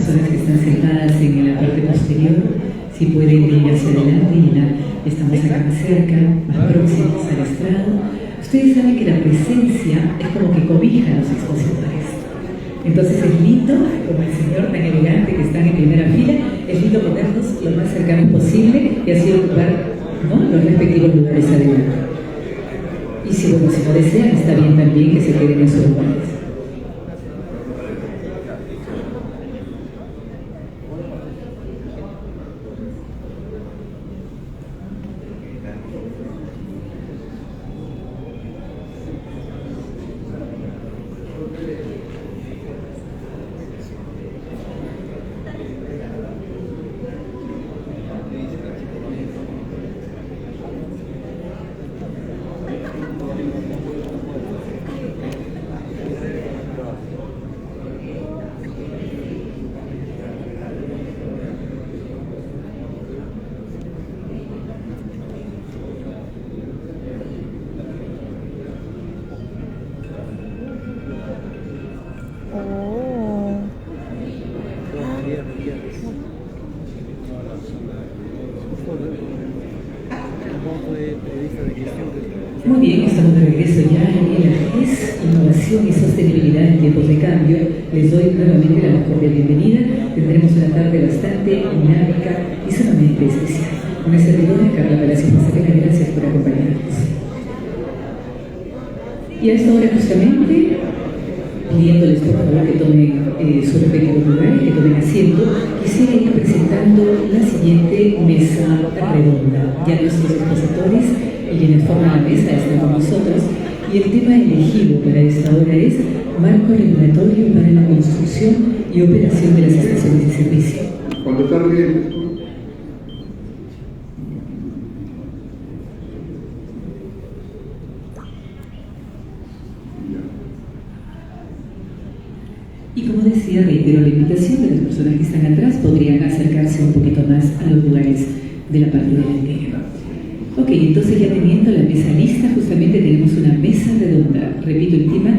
personas que están sentadas en la parte posterior, si pueden ir hacia adelante y ya estamos acá más cerca, más próximos al estrado. Ustedes saben que la presencia es como que cobija a los expositores. Entonces es lindo, como el señor tan elegante que están en primera fila, es lindo ponernos lo más cercanos posible y así ocupar, ¿no?, los respectivos lugares adelante. Y si no desean, está bien también que se queden en sus lugares. Muy bien, estamos de regreso ya en la GES, Innovación y Sostenibilidad en Tiempos de Cambio. Les doy nuevamente la más cordial bienvenida. Tendremos una tarde bastante dinámica y sumamente especial. Una servidora, Carla Palacios Mazarena, gracias por acompañarnos. Y a esta hora justamente, pidiéndoles por favor que tomen su respectivo lugar y que tomen asiento, quisiera ir presentando la siguiente mesa redonda. Ya nuestros expositores y quienes forman la mesa están con nosotros, y el tema elegido para esta hora es Marco Regulatorio para la Construcción y Operación de las Estaciones de Servicio. Cuando está bien. Y como decía, reitero la invitación de las personas que están atrás, podrían acercarse un poquito más a los lugares de la parte delantera. Ok, entonces ya teniendo la mesa lista, justamente tenemos una mesa redonda. Repito el tema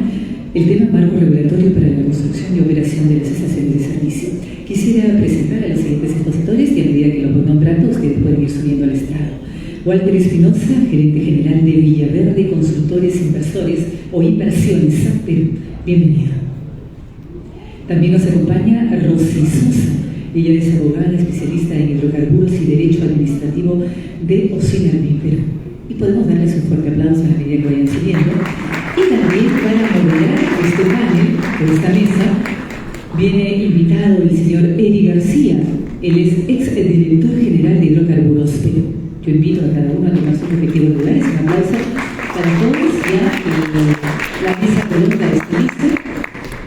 Marco Regulatorio para la Construcción y Operación de las Estaciones de Servicio. Quisiera presentar a los siguientes expositores y a medida que los voy nombrando, ustedes pueden ir subiendo al estrado. Walter Espinosa, gerente general de Villaverde Consultores Inversores o Inversiones San Perú. Bienvenido. También nos acompaña Rosy Sosa. Ella es abogada especialista en hidrocarburos y derecho administrativo de Ocinarmi, Perú. Y podemos darles un fuerte aplauso a la medida que vayan siguiendo. Y también para moderar este panel, de esta mesa, viene invitado el señor Eri García. Él es exdirector general de Hidrocarburos Perú. Yo invito a cada uno a tomar sus respectivos lugares. Un aplauso para todos. Ya la mesa redonda está lista.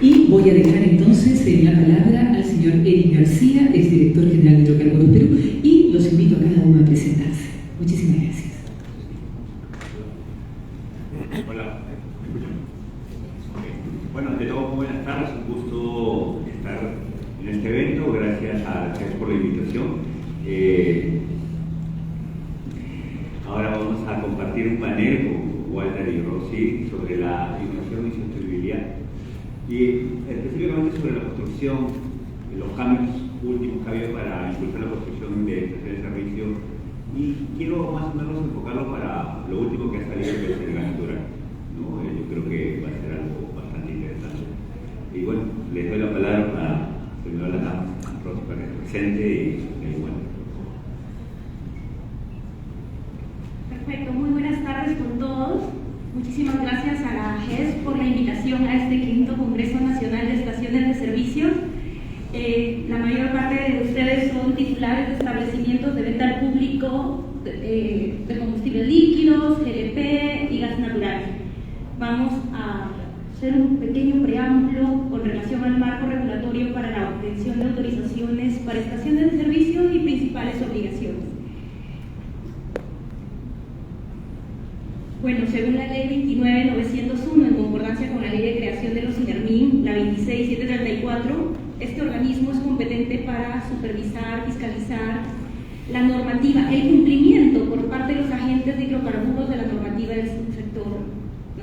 Y voy a dejar entonces la palabra al señor Eri García, exdirector general de Hidrocarburos Perú, y los invito a cada uno a presentarse. Muchísimas gracias. Hola. Bueno, ante todo, muy buenas tardes. Un gusto estar en este evento. Gracias a ustedes por la invitación. Ahora vamos a compartir un panel con Walter y Rosy sobre la innovación y sostenibilidad. Y específicamente sobre la construcción, los cambios últimos que ha habido para impulsar la construcción de estaciones de servicio. Y quiero más o menos enfocarlo para lo último que ha salido, que es el gas natural, ¿no? Yo creo que va a ser algo bastante interesante. Y bueno, les doy la palabra a señora Latán, Rosy, para que se presente y bueno. Perfecto, muy buenas tardes con todos. Muchísimas gracias a la GES por la invitación a este quinto Congreso Nacional de Estaciones de Servicio. La mayor parte de ustedes son titulares de establecimientos de venta al público de combustibles líquidos, GLP y gas natural. Vamos a hacer un pequeño preámbulo con relación al marco regulatorio para la obtención de autorizaciones para estaciones de servicio y principales obligaciones. Bueno, según la Ley 29.901, en concordancia con la Ley de Creación de los INERMIN, la 26.734, este organismo es competente para supervisar, fiscalizar la normativa, el cumplimiento por parte de los agentes de hidrocarburos de la normativa del subsector,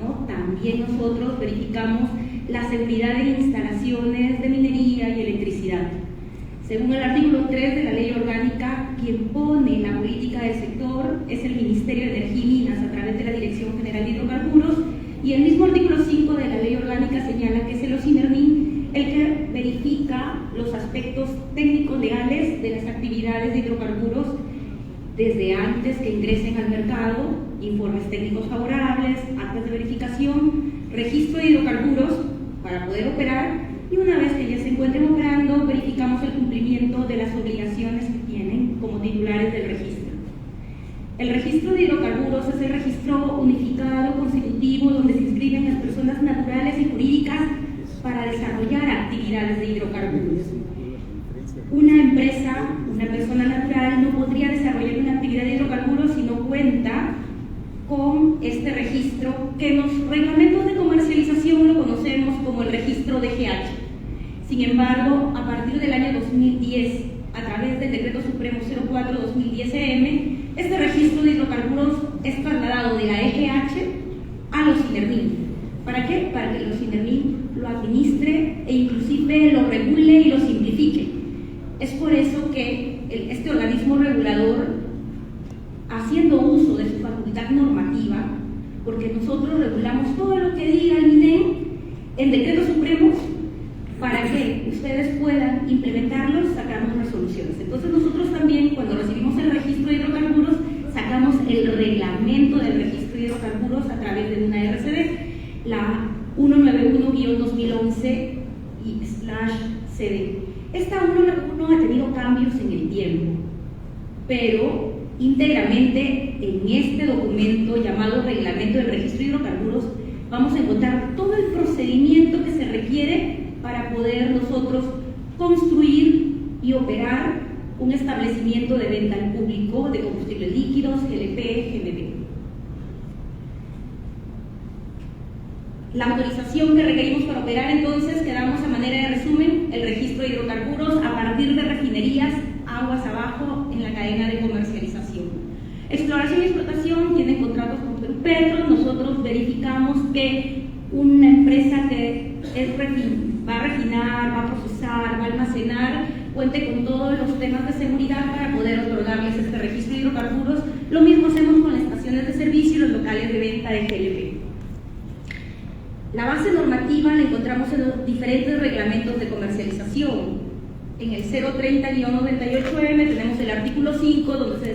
¿no? También nosotros verificamos la seguridad de instalaciones de minería y electricidad. Según el artículo 3 de la Ley Orgánica, quien pone la política del sector es el Ministerio de Energía y Minas a través de la Dirección General de Hidrocarburos, y el mismo artículo 5 de la Ley Orgánica señala que es el OSINERMIN el que verifica los aspectos técnicos legales de las actividades de hidrocarburos desde antes que ingresen al mercado, informes técnicos favorables, actas de verificación, registro de hidrocarburos para poder operar, y una vez que ya se encuentren operando, verificamos el cumplimiento de las obligaciones que tienen como titulares del registro. El registro de hidrocarburos es el registro unificado, constitutivo, donde se inscriben las personas naturales y jurídicas para desarrollar actividades de hidrocarburos. Una empresa, una persona natural, no podría desarrollar una actividad de hidrocarburos si no cuenta con este registro, que en los reglamentos de comercialización lo conocemos como el registro DGH. Sin embargo, a partir del año 2010, a través del Decreto Supremo 04/2010-EM, este registro de hidrocarburos es trasladado de la EGH a los OSINERMIN. ¿Para qué? Para que los OSINERMIN lo administre e inclusive lo regule y lo simplifique. Es por eso que este organismo regulador, haciendo uso de su facultad normativa, porque nosotros regulamos todo lo que diga el MINEM en decretos supremos, para que ustedes puedan implementarlos, sacamos resoluciones. Entonces nosotros también, cuando recibimos el registro de hidrocarburos, sacamos el reglamento del registro de hidrocarburos a través de una RCD, la 191-2011/CD. Esta 191 ha tenido cambios en el tiempo, pero íntegramente en este documento llamado Reglamento del Registro de Hidrocarburos vamos a encontrar todo el procedimiento que se requiere para poder nosotros construir y operar un establecimiento de venta al público de combustibles líquidos, GLP, GNP. La autorización que requerimos para operar, entonces, quedamos a manera de resumen: el registro de hidrocarburos a partir de refinerías aguas abajo en la cadena de comercialización. Exploración y explotación tienen contratos con Perupetro. Nosotros verificamos que una empresa que va a refinar, va a procesar, va a almacenar, cuente con todos los temas de seguridad para poder otorgarles este registro de hidrocarburos. Lo mismo hacemos con las estaciones de servicio y los locales de venta de GLP. La base normativa la encontramos en los diferentes reglamentos de comercialización. En el 030-98M tenemos el artículo 5, donde se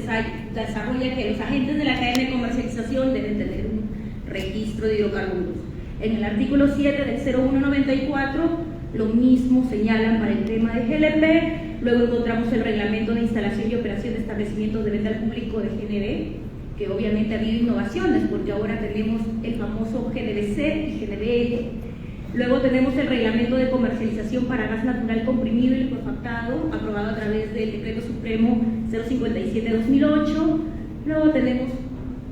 desarrolla que los agentes de la cadena de comercialización deben tener un registro de hidrocarburos. En el artículo 7 del 0194, lo mismo señalan para el tema de GLP. Luego encontramos el reglamento de instalación y operación de establecimientos de venta al público de GNB, que obviamente ha habido innovaciones, porque ahora tenemos el famoso GNBC y GNBL. Luego tenemos el reglamento de comercialización para gas natural comprimido y licuefactado, aprobado a través del Decreto Supremo 057/2008. Luego tenemos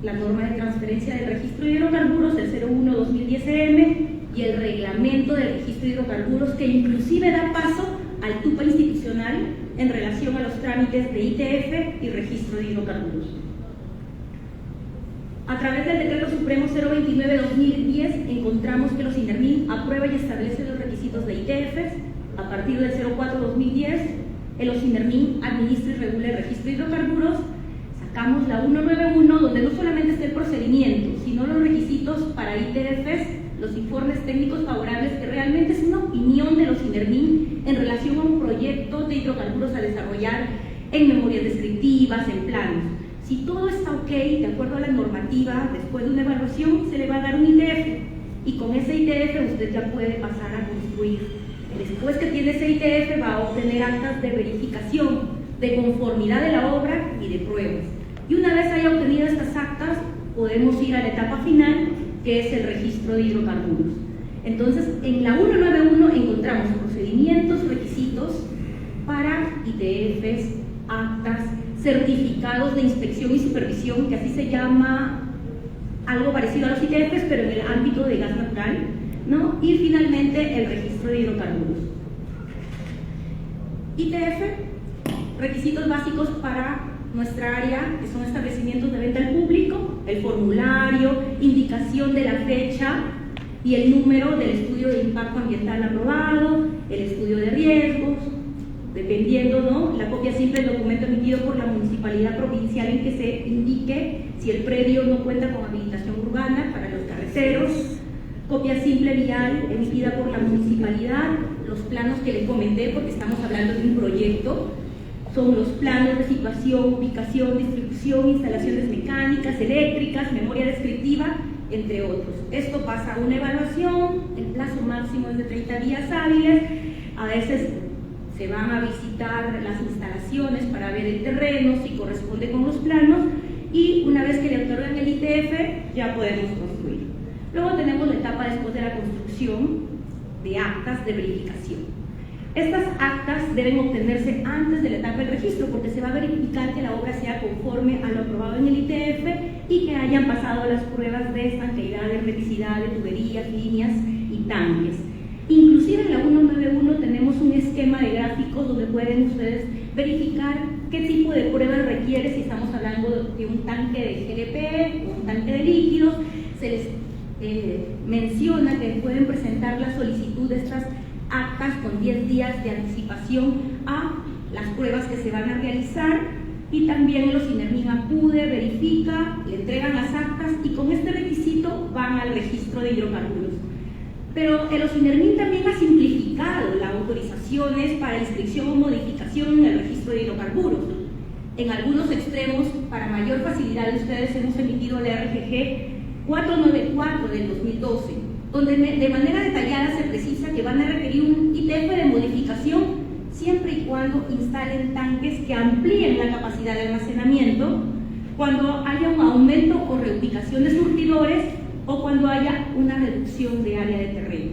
la norma de transferencia del registro de hidrocarburos, el 01/2010-EM, y el reglamento del registro de hidrocarburos, que inclusive da paso al TUPA institucional en relación a los trámites de ITF y registro de hidrocarburos. A través del Decreto Supremo 029/2010 encontramos que los OSINERMIN aprueba y establece los requisitos de ITF. A partir del 04/2010, el OSINERMIN administra y regula el registro de hidrocarburos. Sacamos la 191, donde no solamente está el procedimiento, sino los requisitos para ITFs, los informes técnicos favorables, que realmente es una opinión de los OSINERMIN en relación a un proyecto de hidrocarburos a desarrollar en memorias descriptivas, en planos. Si todo está ok, de acuerdo a la normativa, después de una evaluación se le va a dar un ITF, y con ese ITF usted ya puede pasar a construir. Después que tiene ese ITF va a obtener actas de verificación, de conformidad de la obra y de pruebas. Y una vez haya obtenido estas actas, podemos ir a la etapa final, que es el registro de hidrocarburos. Entonces, en la 191 encontramos procedimientos, requisitos para ITFs, actas, certificados de inspección y supervisión, que así se llama, algo parecido a los ITFs, pero en el ámbito de gas natural, ¿no? Y finalmente el registro de hidrocarburos. ITF, requisitos básicos para nuestra área, que son establecimientos de venta al público, el formulario, indicación de la fecha y el número del estudio de impacto ambiental aprobado, el estudio de riesgos, dependiendo, ¿no?, la copia simple del documento emitido por la municipalidad provincial en que se indique si el predio no cuenta con habilitación urbana para los carreteros, copia simple vial emitida por la municipalidad, los planos que les comenté, porque estamos hablando de un proyecto, son los planos de situación, ubicación, distribución, instalaciones mecánicas, eléctricas, memoria descriptiva, entre otros. Esto pasa a una evaluación, el plazo máximo es de 30 días hábiles, a veces se van a visitar las instalaciones para ver el terreno, si corresponde con los planos, y una vez que le otorgan el ITF, ya podemos construir. Luego tenemos la etapa después de la construcción de actas de verificación. Estas actas deben obtenerse antes de la etapa del registro porque se va a verificar que la obra sea conforme a lo aprobado en el ITF y que hayan pasado las pruebas de estanqueidad, de hermeticidad, de tuberías, líneas y tanques. Inclusive en la 191 tenemos un esquema de gráficos donde pueden ustedes verificar qué tipo de pruebas requiere si estamos hablando de un tanque de GLP o un tanque de líquidos. Se les menciona que pueden presentar la solicitud de estas actas con 10 días de anticipación a las pruebas que se van a realizar, y también los INERMIN acude, verifica, le entregan las actas y con este requisito van al registro de hidrocarburos. Pero el INERMIN también ha simplificado las autorizaciones para inscripción o modificación en el registro de hidrocarburos. En algunos extremos, para mayor facilidad de ustedes, hemos emitido la RGG 494 del 2012, donde de manera detallada se precisa que van a requerir un ITF de modificación siempre y cuando instalen tanques que amplíen la capacidad de almacenamiento, cuando haya un aumento o reubicación de surtidores o cuando haya una reducción de área de terreno.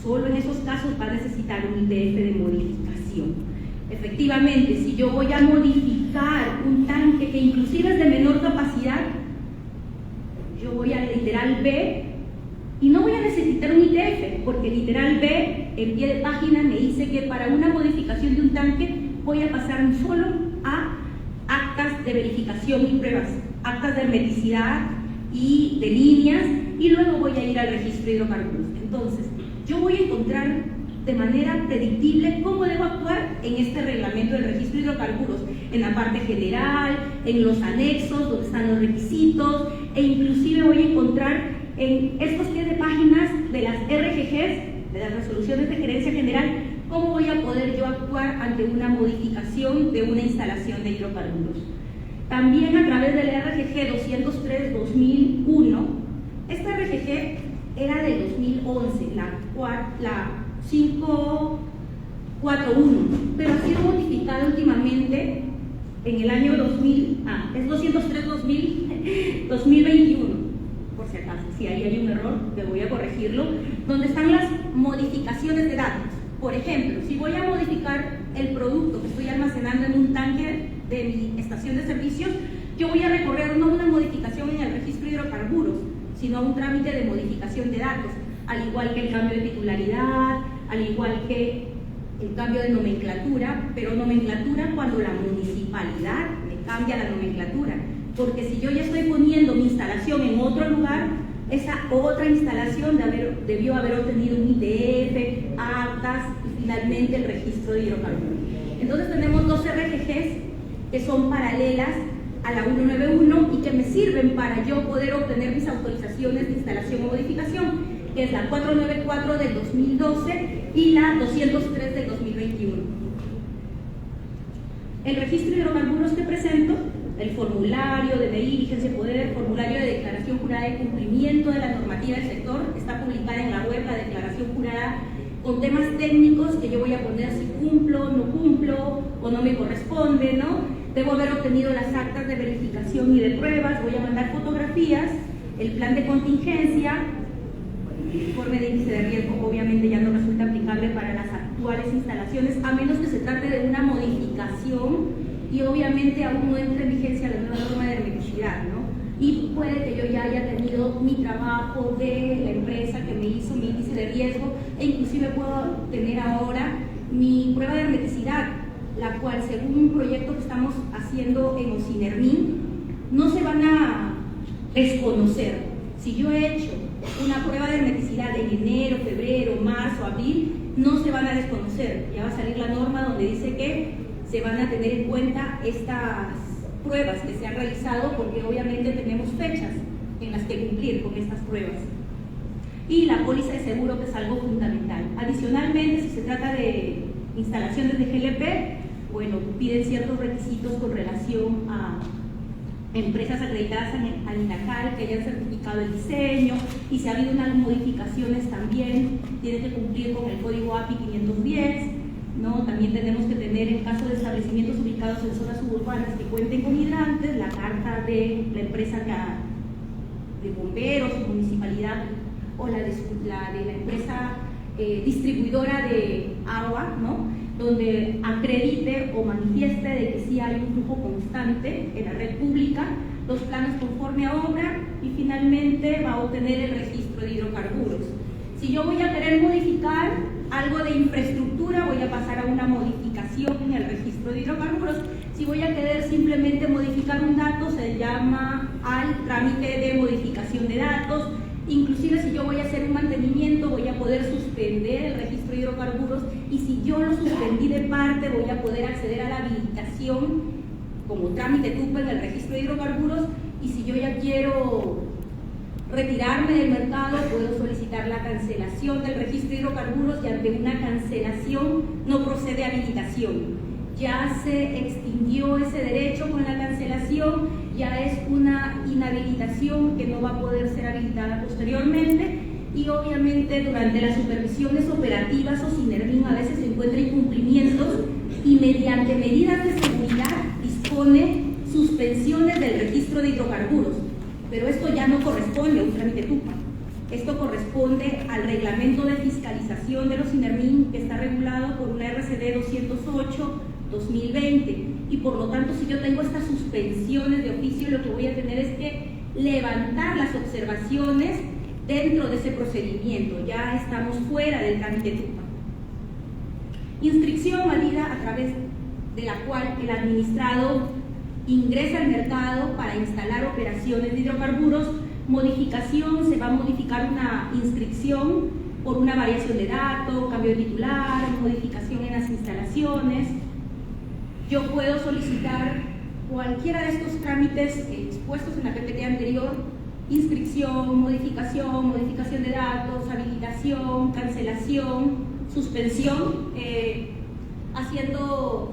Solo en esos casos va a necesitar un ITF de modificación. Efectivamente, si yo voy a modificar un tanque que inclusive es de menor capacidad, yo voy al literal B y no voy a necesitar un ITF, porque el literal B en pie de página me dice que para una modificación de un tanque voy a pasar solo a actas de verificación y pruebas, actas de hermeticidad y de líneas, y luego voy a ir al registro de hidrocarburos. Entonces, yo voy a encontrar de manera predictible cómo debo actuar en este reglamento del registro de hidrocarburos, en la parte general, en los anexos, donde están los requisitos, e inclusive voy a encontrar en estos pie de páginas de las RGGs, de las resoluciones de gerencia general, cómo voy a poder yo actuar ante una modificación de una instalación de hidrocarburos. También a través de la RGG 203-2001, esta RGG era del 2011, la 541, pero ha sido modificada últimamente en el año 2000, es 203-2021. Por si acaso, si ahí hay un error, me voy a corregirlo, donde están las modificaciones de datos. Por ejemplo, si voy a modificar el producto que estoy almacenando en un tanque de mi estación de servicios, yo voy a recorrer no una modificación en el registro de hidrocarburos, sino un trámite de modificación de datos, al igual que el cambio de titularidad, al igual que el cambio de nomenclatura, pero nomenclatura cuando la municipalidad me cambia la nomenclatura. Porque si yo ya estoy poniendo mi instalación en otro lugar, esa otra instalación debió haber obtenido un ITF, actas y finalmente el registro de hidrocarburos. Entonces tenemos dos RGGs que son paralelas a la 191 y que me sirven para yo poder obtener mis autorizaciones de instalación o modificación, que es la 494 del 2012 y la 203 del 2021. El registro de hidrocarburos que presento, el formulario de DNI, vigencia de poder, el formulario de declaración jurada de cumplimiento de la normativa del sector, está publicada en la web, la declaración jurada, con temas técnicos que yo voy a poner si cumplo, no cumplo o no me corresponde, ¿no? Debo haber obtenido las actas de verificación y de pruebas, voy a mandar fotografías, el plan de contingencia, el informe de índice de riesgo obviamente ya no resulta aplicable para las actuales instalaciones, a menos que se trate de una modificación y obviamente aún no entra en vigencia la nueva norma de hermeticidad, ¿no? Y puede que yo ya haya tenido mi trabajo de la empresa que me hizo mi índice de riesgo e inclusive puedo tener ahora mi prueba de hermeticidad, la cual según un proyecto que estamos haciendo en OSINERMIN no se van a desconocer. Si yo he hecho una prueba de hermeticidad en enero, febrero, marzo, abril, no se van a desconocer. Ya va a salir la norma donde dice que se van a tener en cuenta estas pruebas que se han realizado, porque obviamente tenemos fechas en las que cumplir con estas pruebas. Y la póliza de seguro, que es algo fundamental. Adicionalmente, si se trata de instalaciones de GLP, bueno, piden ciertos requisitos con relación a empresas acreditadas al INACAL que hayan certificado el diseño, y si ha habido unas modificaciones también tienen que cumplir con el código API 510, ¿no? También tenemos que tener, en caso de establecimientos ubicados en zonas suburbanas que cuenten con hidrantes, la carta de la empresa de bomberos, municipalidad, o la de la empresa distribuidora de agua, ¿no? Donde acredite o manifieste de que sí hay un flujo constante en la red pública, los planos conforme a obra, y finalmente va a obtener el registro de hidrocarburos. Si yo voy a querer modificar algo de infraestructura, voy a pasar a una modificación en el registro de hidrocarburos. Si voy a querer simplemente modificar un dato, se llama al trámite de modificación de datos. Inclusive si yo voy a hacer un mantenimiento, voy a poder suspender el registro de hidrocarburos, y si yo lo suspendí de parte, voy a poder acceder a la habilitación como trámite TUPA en el registro de hidrocarburos, y si yo ya quiero retirarme del mercado, puedo solicitar la cancelación del registro de hidrocarburos, y ante una cancelación no procede habilitación. Ya se extinguió ese derecho con la cancelación, ya es una inhabilitación que no va a poder ser habilitada posteriormente, y obviamente durante las supervisiones operativas o SINERMIN a veces se encuentran incumplimientos, y mediante medidas de seguridad dispone suspensiones del registro de hidrocarburos. Pero esto ya no corresponde a un trámite TUPA. Esto corresponde al reglamento de fiscalización de los SINERMIN, que está regulado por una RCD 208/2020, y por lo tanto, si yo tengo estas suspensiones de oficio, lo que voy a tener es que levantar las observaciones dentro de ese procedimiento. Ya estamos fuera del trámite TUPA. Inscripción válida, a través de la cual el administrado ingresa al mercado para instalar operaciones de hidrocarburos. Modificación, se va a modificar una inscripción por una variación de datos, cambio de titular, modificación en las instalaciones. Yo puedo solicitar cualquiera de estos trámites expuestos en la PPT anterior: inscripción, modificación de datos, habilitación, cancelación, suspensión, haciendo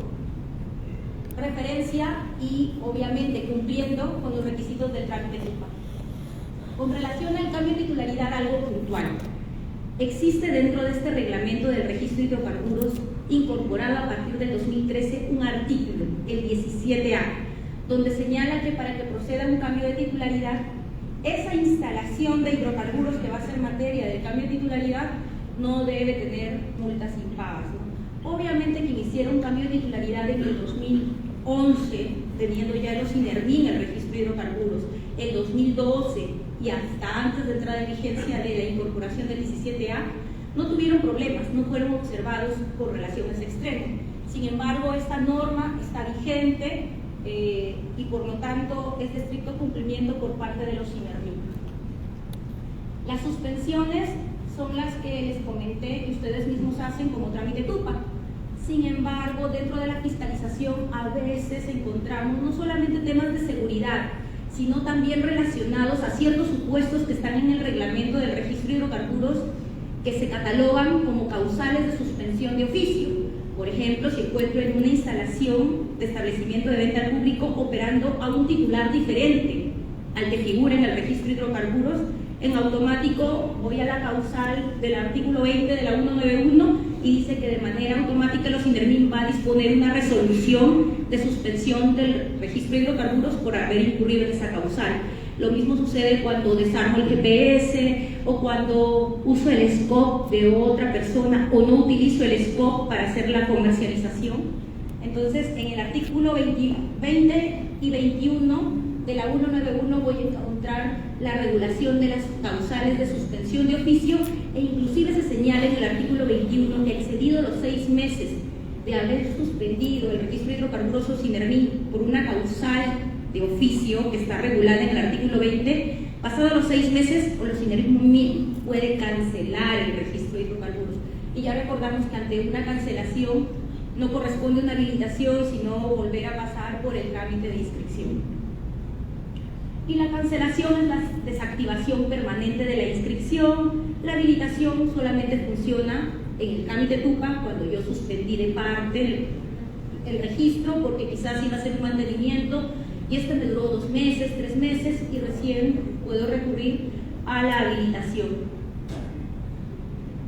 referencia y obviamente cumpliendo con los requisitos del trámite TUPA. Con relación al cambio de titularidad, algo puntual. Existe dentro de este reglamento del registro de hidrocarburos, incorporado a partir del 2013, un artículo, el 17A, donde señala que para que proceda un cambio de titularidad, esa instalación de hidrocarburos que va a ser materia del cambio de titularidad no debe tener multas impagas, ¿no? Obviamente, quien hiciera un cambio de titularidad en el 2011, teniendo ya los SINERMIN el registro de hidrocarburos, el 2012 y hasta antes de entrada en vigencia de la incorporación del 17A, no tuvieron problemas, no fueron observados por relaciones extremas. Sin embargo, esta norma está vigente y por lo tanto es de estricto cumplimiento por parte de los SINERMIN. Las suspensiones son las que les comenté que ustedes mismos hacen como trámite TUPA. Sin embargo, dentro de la fiscalización a veces encontramos no solamente temas de seguridad, sino también relacionados a ciertos supuestos que están en el reglamento del registro de hidrocarburos, que se catalogan como causales de suspensión de oficio. Por ejemplo, si encuentro en una instalación de establecimiento de venta al público operando a un titular diferente al que figura en el registro de hidrocarburos, en automático voy a la causal del artículo 20 de la 191 y dice que de manera automática los SINERMIN va a disponer una resolución de suspensión del registro de hidrocarburos por haber incurrido en esa causal. Lo mismo sucede cuando desarmo el GPS o cuando uso el scope de otra persona o no utilizo el scope para hacer la comercialización. Entonces, en el artículo 20 y 21 de la 191 voy a encontrar la regulación de las causales de suspensión de oficio, e inclusive se señala en el artículo 21 que excedido los 6 meses de haber suspendido el registro de hidrocarburos o SINERMIN por una causal de oficio que está regulada en el artículo 20, pasados los 6 meses, o los SINERMIN puede cancelar el registro de hidrocarburos. y ya recordamos que ante una cancelación no corresponde una habilitación, sino volver a pasar por el trámite de inscripción. Y la cancelación es la desactivación permanente de la inscripción. La habilitación solamente funciona en el trámite TUPA cuando yo suspendí de parte el registro porque quizás iba a hacer un mantenimiento y este me duró 2 meses, 3 meses y recién puedo recurrir a la habilitación.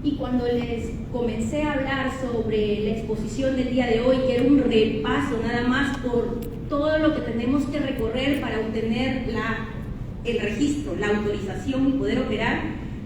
Y cuando les comencé a hablar sobre la exposición del día de hoy, que era un repaso nada más por todo lo que tenemos que recorrer para obtener el registro, la autorización y poder operar,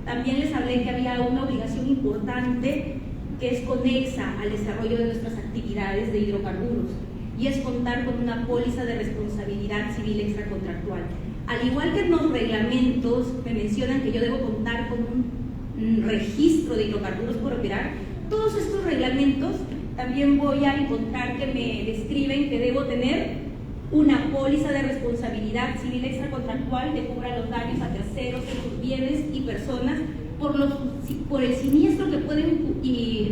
también les hablé que había una obligación importante que es conexa al desarrollo de nuestras actividades de hidrocarburos y es contar con una póliza de responsabilidad civil extracontractual. Al igual que en los reglamentos me mencionan que yo debo contar con un registro de hidrocarburos por operar, todos estos reglamentos también voy a encontrar que me describen que debo tener una póliza de responsabilidad civil extracontractual que cubra los daños a terceros, en sus bienes y personas por el siniestro que pueden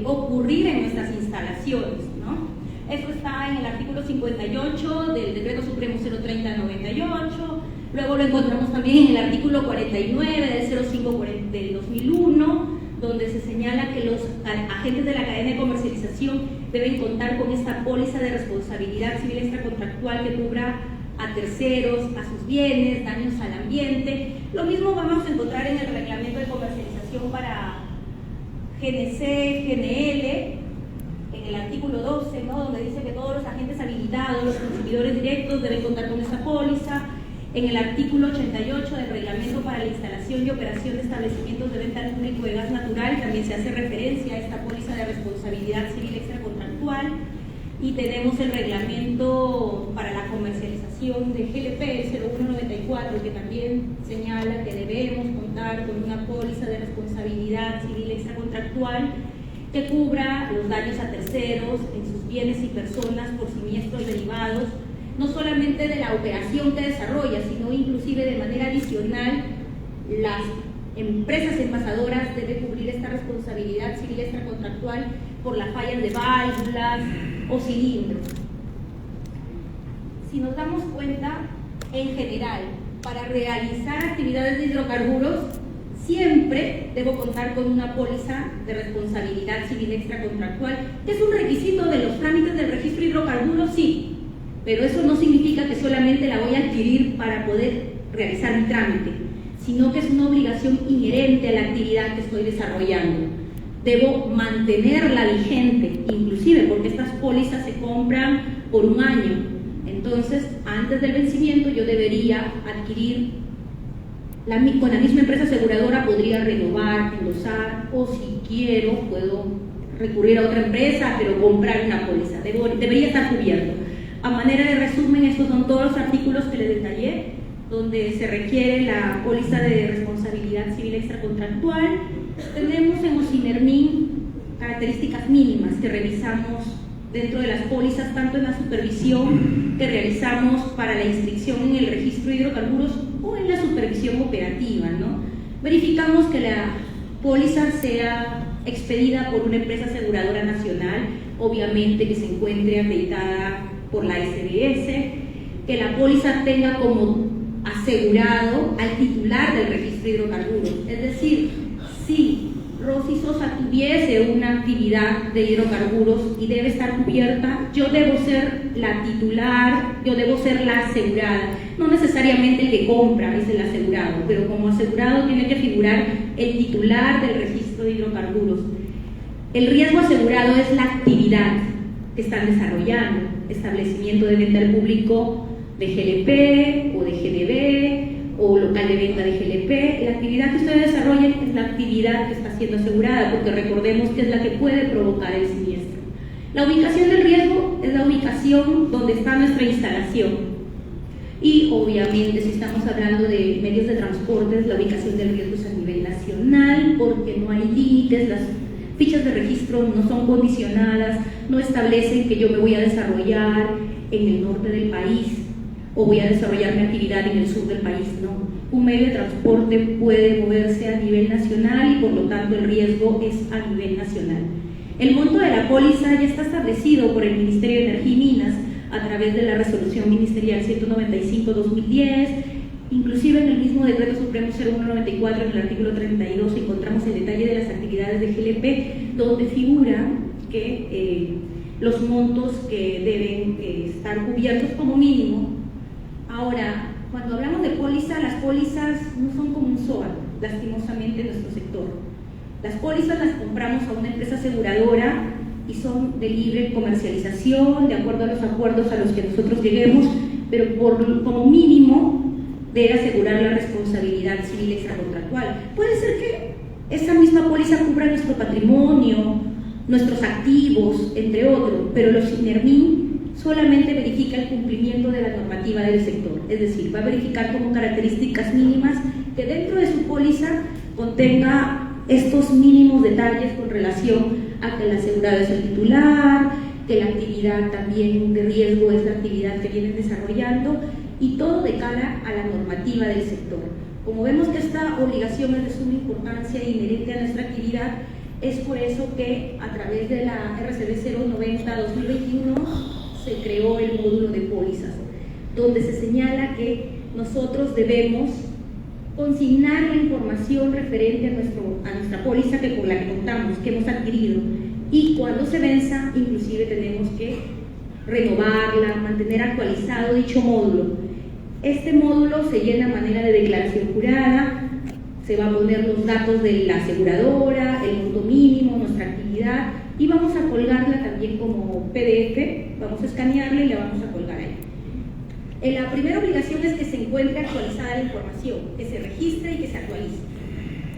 ocurrir en nuestras instalaciones, ¿no? Eso está en el artículo 58 del Decreto Supremo 030/98, luego lo encontramos también en el artículo 49 del 05 del 2001, donde se señala que los agentes de la cadena de comercialización deben contar con esta póliza de responsabilidad civil extracontractual que cubra a terceros, a sus bienes, daños al ambiente. Lo mismo vamos a encontrar en el reglamento de comercialización para GNC, GNL, en el artículo 12, ¿no? Donde dice que todos los agentes habilitados, los consumidores directos deben contar con esta póliza. En el artículo 88 del reglamento para la instalación y operación de establecimientos de venta al público de gas natural también se hace referencia a esta póliza de responsabilidad civil extracontractual. Y tenemos el reglamento para la comercialización de GLP 0194 que también señala que debemos contar con una póliza de responsabilidad civil extracontractual que cubra los daños a terceros en sus bienes y personas por siniestros derivados no solamente de la operación que desarrolla, sino inclusive de manera adicional las empresas envasadoras deben cubrir esta responsabilidad civil extracontractual por las fallas de válvulas o cilindros. Si nos damos cuenta, en general, para realizar actividades de hidrocarburos, siempre debo contar con una póliza de responsabilidad civil extracontractual, que es un requisito de los trámites del registro de hidrocarburos, sí, pero eso no significa que solamente la voy a adquirir para poder realizar mi trámite, sino que es una obligación inherente a la actividad que estoy desarrollando. Debo mantenerla vigente, inclusive porque estas pólizas se compran por 1 año. Entonces, antes del vencimiento yo debería adquirir, con la misma empresa aseguradora podría renovar, endosar, o si quiero puedo recurrir a otra empresa, pero comprar una póliza. Debería estar cubierto. A manera de resumen, estos son todos los artículos que les detallé, donde se requiere la póliza de responsabilidad civil extracontractual. Tenemos en OSINERMIN características mínimas que revisamos dentro de las pólizas, tanto en la supervisión que realizamos para la inscripción en el registro de hidrocarburos o en la supervisión operativa, ¿no? Verificamos que la póliza sea expedida por una empresa aseguradora nacional, obviamente que se encuentre acreditada por la SBS, que la póliza tenga como asegurado al titular del registro de hidrocarburos. Es decir, si Rosy Sosa tuviese una actividad de hidrocarburos y debe estar cubierta, yo debo ser la titular, yo debo ser la asegurada. No necesariamente el que compra es el asegurado, pero como asegurado tiene que figurar el titular del registro de hidrocarburos. El riesgo asegurado es la actividad que están desarrollando, establecimiento de venta al público de GLP o de GDB o local de venta de GLP. La actividad que ustedes desarrollen es la actividad que está siendo asegurada, porque recordemos que es la que puede provocar el siniestro. La ubicación del riesgo es la ubicación donde está nuestra instalación. Y obviamente si estamos hablando de medios de transporte, la ubicación del riesgo es a nivel nacional, porque no hay límites, las fichas de registro no son condicionadas, no establecen que yo me voy a desarrollar en el norte del país o voy a desarrollar mi actividad en el sur del país, no. Un medio de transporte puede moverse a nivel nacional y por lo tanto el riesgo es a nivel nacional. El monto de la póliza ya está establecido por el Ministerio de Energía y Minas a través de la Resolución Ministerial 195/2010, inclusive en el mismo Decreto Supremo 0194, en el artículo 32, encontramos el detalle de las actividades de GLP, donde figura que los montos que deben estar cubiertos como mínimo. Ahora, cuando hablamos de póliza, las pólizas no son como un SOAT, lastimosamente en nuestro sector. Las pólizas las compramos a una empresa aseguradora y son de libre comercialización, de acuerdo a los acuerdos a los que nosotros lleguemos, pero como mínimo debe asegurar la responsabilidad civil extracontractual. Puede ser que esa misma póliza cubra nuestro patrimonio, nuestros activos, entre otros, pero los INERMIN solamente verifica el cumplimiento de la normativa del sector, es decir, va a verificar como características mínimas que dentro de su póliza contenga estos mínimos detalles con relación a que el asegurado es el titular, que la actividad también de riesgo es la actividad que vienen desarrollando, y todo de cara a la normativa del sector. Como vemos que esta obligación es de suma importancia e inherente a nuestra actividad, es por eso que a través de la RCB 090/2021 se creó el módulo de pólizas, donde se señala que nosotros debemos consignar la información referente a nuestra póliza con la que contamos, que hemos adquirido, y cuando se venza, inclusive tenemos que renovarla, mantener actualizado dicho módulo. Este módulo se llena a manera de declaración jurada, se va a poner los datos de la aseguradora, el monto mínimo, nuestra actividad, y vamos a colgarla también como PDF, vamos a escanearla y la vamos a colgar ahí. La primera obligación es que se encuentre actualizada la información, que se registre y que se actualice.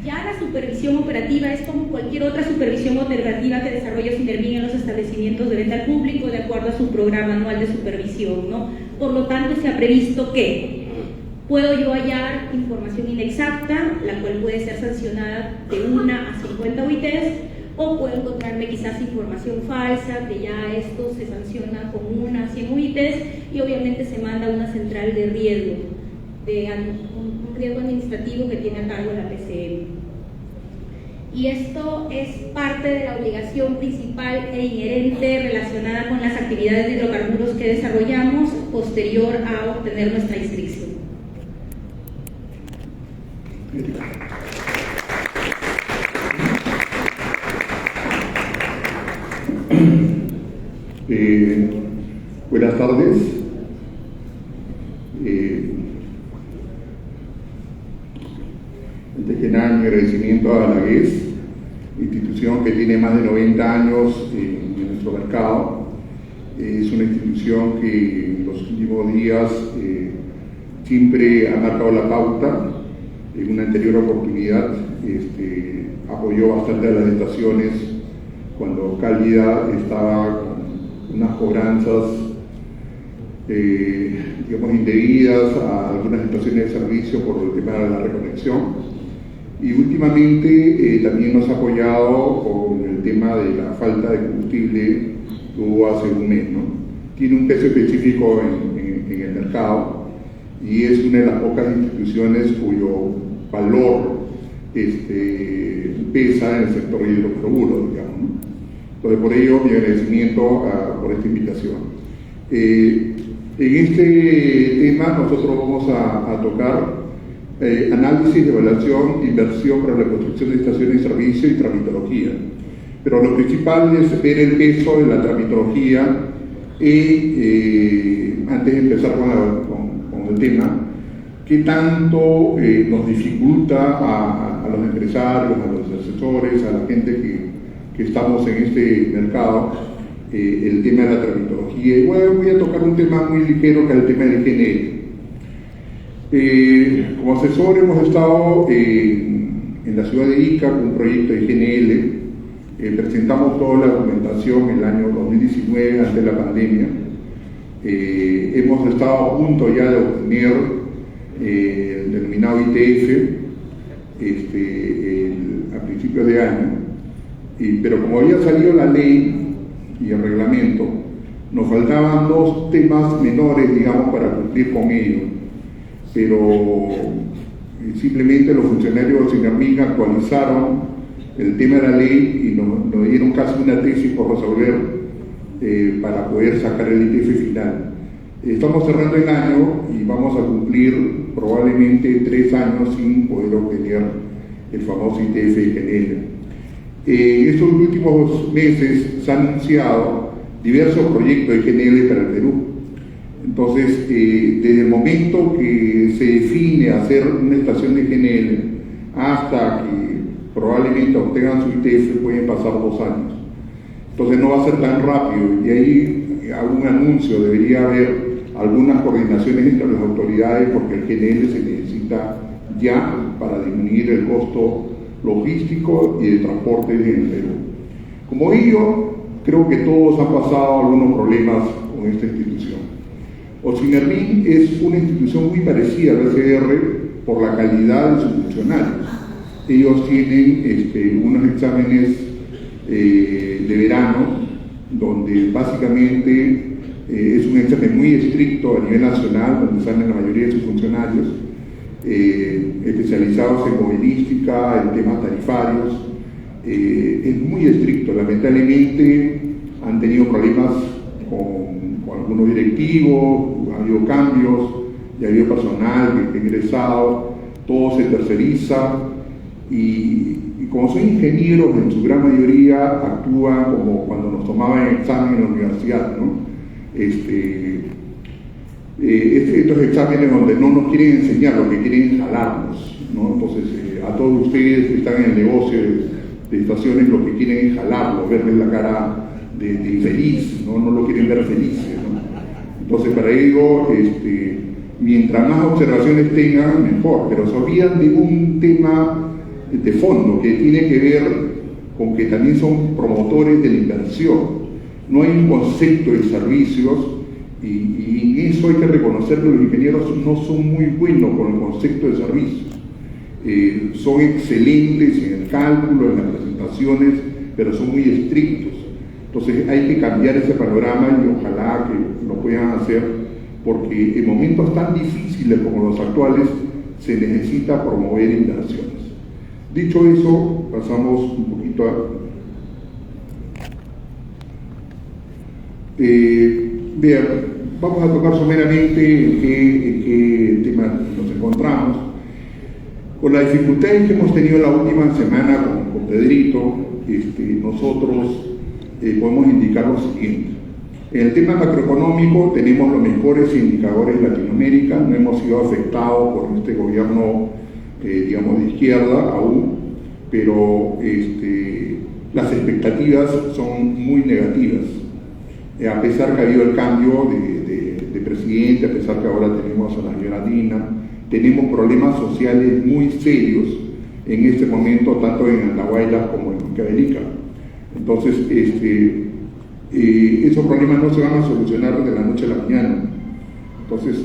Ya la supervisión operativa es como cualquier otra supervisión operativa que desarrolla INERMIN en los establecimientos de venta al público de acuerdo a su programa anual de supervisión, ¿no? Por lo tanto, se ha previsto que puedo yo hallar información inexacta, la cual puede ser sancionada de 1 a 50 UITs, o puedo encontrarme quizás información falsa, que ya esto se sanciona con 1 a 100 UITs, y obviamente se manda a una central de riesgo, un riesgo administrativo que tiene a cargo la PCM. Y esto es parte de la obligación principal e inherente relacionada con las actividades de hidrocarburos que desarrollamos posterior a obtener nuestra inscripción. Buenas tardes. Antes que nada, mi agradecimiento a la GES, institución que tiene más de 90 años en nuestro mercado. Es una institución que en los últimos días siempre ha marcado la pauta. En una anterior oportunidad apoyó bastante a las estaciones cuando Cálida estaba con unas cobranzas digamos indebidas a algunas estaciones de servicio por el tema de la reconexión. Y últimamente también nos ha apoyado con el tema de la falta de combustible que hubo hace un mes, ¿no? Tiene un peso específico en el mercado y es una de las pocas instituciones cuyo valor pesa en el sector hidrocarburos, digamos, ¿no? Entonces, por ello, mi agradecimiento por esta invitación. En este tema nosotros vamos a tocar análisis, evaluación, inversión para la construcción de estaciones de servicio y tramitología. Pero lo principal es ver el peso de la tramitología y antes de empezar con el tema, qué tanto nos dificulta a los empresarios, a los asesores, a la gente que estamos en este mercado, el tema de la tramitología. Y bueno, voy a tocar un tema muy ligero que es el tema del GNL. Como asesor hemos estado en la ciudad de Ica con un proyecto de GNL, presentamos toda la documentación en el año 2019 antes de la pandemia. Hemos estado a punto ya de obtener el denominado ITF a principios de año, pero como había salido la ley y el reglamento, nos faltaban dos temas menores, digamos, para cumplir con ello. Pero simplemente los funcionarios de INERMIN actualizaron el tema de la ley y nos dieron casi una tesis por resolver para poder sacar el ITF final. Estamos cerrando el año y vamos a cumplir probablemente 3 años sin poder obtener el famoso ITF de GNL. En estos últimos meses se han anunciado diversos proyectos de GNL para el Perú. Entonces, desde el momento que se define hacer una estación de GNL hasta que probablemente obtengan su ITF pueden pasar 2 años. Entonces no va a ser tan rápido y ahí hago un anuncio, debería haber algunas coordinaciones entre las autoridades porque el GNL se necesita ya para disminuir el costo logístico y de transporte en el Perú. Como ello, creo que todos han pasado algunos problemas con esta institución. Ocinermin es una institución muy parecida al CDR por la calidad de sus funcionarios. Ellos tienen unos exámenes de verano, donde básicamente es un examen muy estricto a nivel nacional, donde salen la mayoría de sus funcionarios, especializados en movilística, en temas tarifarios. Es muy estricto. Lamentablemente han tenido problemas con algunos directivos, ha habido cambios, ya ha habido personal que ha ingresado, todo se terceriza y como son ingenieros, en su gran mayoría actúan como cuando nos tomaban examen en la universidad, ¿no? Estos exámenes donde no nos quieren enseñar, lo que quieren es jalarnos, ¿no? Entonces, a todos ustedes que están en el negocio de estaciones, lo que quieren es jalarlos, verles la cara de infeliz, ¿no? No lo quieren ver felices, ¿no? Entonces, para ello, mientras más observaciones tengan, mejor, pero se olvidan de un tema de fondo que tiene que ver con que también son promotores de la inversión. No hay un concepto de servicios y en eso hay que reconocer que los ingenieros no son muy buenos con el concepto de servicios. Son excelentes en el cálculo, en las presentaciones, pero son muy estrictos. Entonces hay que cambiar ese panorama y ojalá que lo puedan hacer, porque en momentos tan difíciles como los actuales se necesita promover inversiones. Dicho eso, pasamos un poquito a... Vean, vamos a tocar someramente en qué tema nos encontramos. Con las dificultades que hemos tenido la última semana con Pedrito, nosotros podemos indicar lo siguiente. En el tema macroeconómico tenemos los mejores indicadores en Latinoamérica, no hemos sido afectados por este gobierno digamos de izquierda aún, pero las expectativas son muy negativas. A pesar que ha habido el cambio de presidente, a pesar que ahora tenemos a la señora Dina, tenemos problemas sociales muy serios en este momento, tanto en Andahuaylas como en Huancavelica. Entonces, esos problemas no se van a solucionar de la noche a la mañana. Entonces,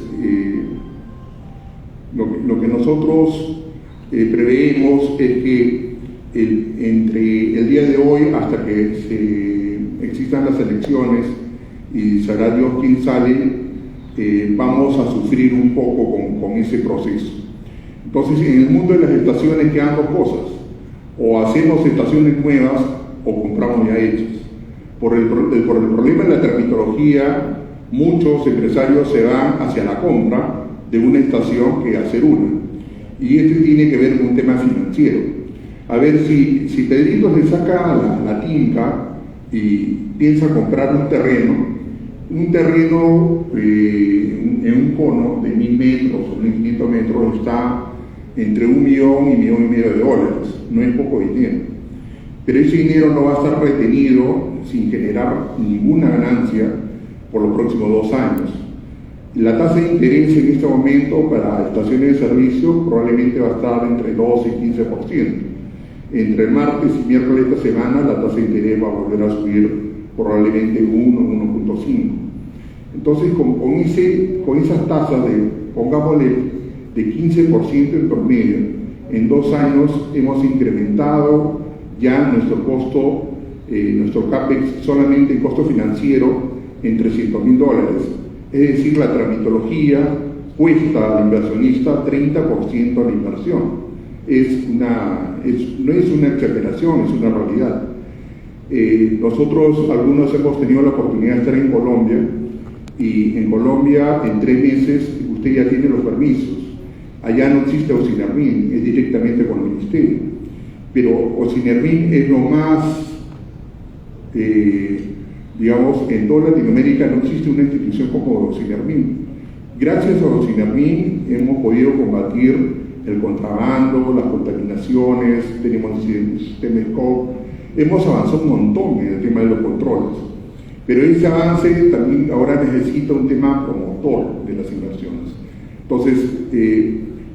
lo que nosotros preveemos es que entre el día de hoy hasta que existan las elecciones y sabrá Dios quién sale, vamos a sufrir un poco con ese proceso. Entonces, en el mundo de las estaciones quedan dos cosas: o hacemos estaciones nuevas o compramos ya hechas. Por el problema de la termitología, muchos empresarios se van hacia la compra de una estación que hacer una. Y tiene que ver con un tema financiero. A ver, si Pedrito le saca la tinca y piensa comprar un terreno en un cono de 1.000 metros o 1.500 metros está entre $1 millón y $1,5 millones. No es poco dinero. Pero ese dinero no va a estar retenido sin generar ninguna ganancia por los próximos 2 años. La tasa de interés en este momento para estaciones de servicio probablemente va a estar entre 12 y 15%. Entre el martes y miércoles de esta semana la tasa de interés va a volver a subir probablemente 1 o 1.5. Entonces con esas tasas pongámosle de 15% en promedio, en 2 años hemos incrementado ya nuestro costo, nuestro CAPEX solamente en costo financiero en $300,000. Es decir, la tramitología cuesta al inversionista 30% de la inversión. no es una exageración, es una realidad. Nosotros, algunos hemos tenido la oportunidad de estar en Colombia, y en Colombia en 3 meses usted ya tiene los permisos. Allá no existe Ocinermin, es directamente con el ministerio. Pero Ocinermin es lo más, digamos, en toda Latinoamérica no existe una institución como Ocinermin. Gracias a Ocinermin hemos podido combatir el contrabando, las contaminaciones, tenemos el sistema SCOP, hemos avanzado un montón en el tema de los controles. Pero ese avance también ahora necesita un tema promotor de las inversiones. Entonces,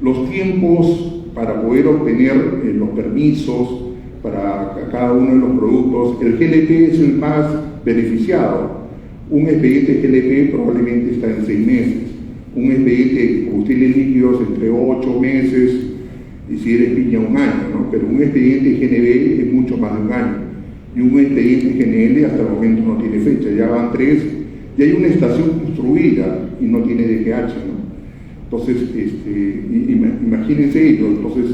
los tiempos para poder obtener los permisos para cada uno de los productos, el GLP es el más beneficiado. Un expediente GLP probablemente está en 6 meses. Un expediente de combustibles líquidos entre 8 meses, y si eres piña 1 año, ¿no? Pero un expediente GNB es mucho más de 1 año. Y un expediente GNL hasta el momento no tiene fecha, ya van 3, y hay una estación construida y no tiene DGH, ¿no? Entonces, imagínense ello. Entonces,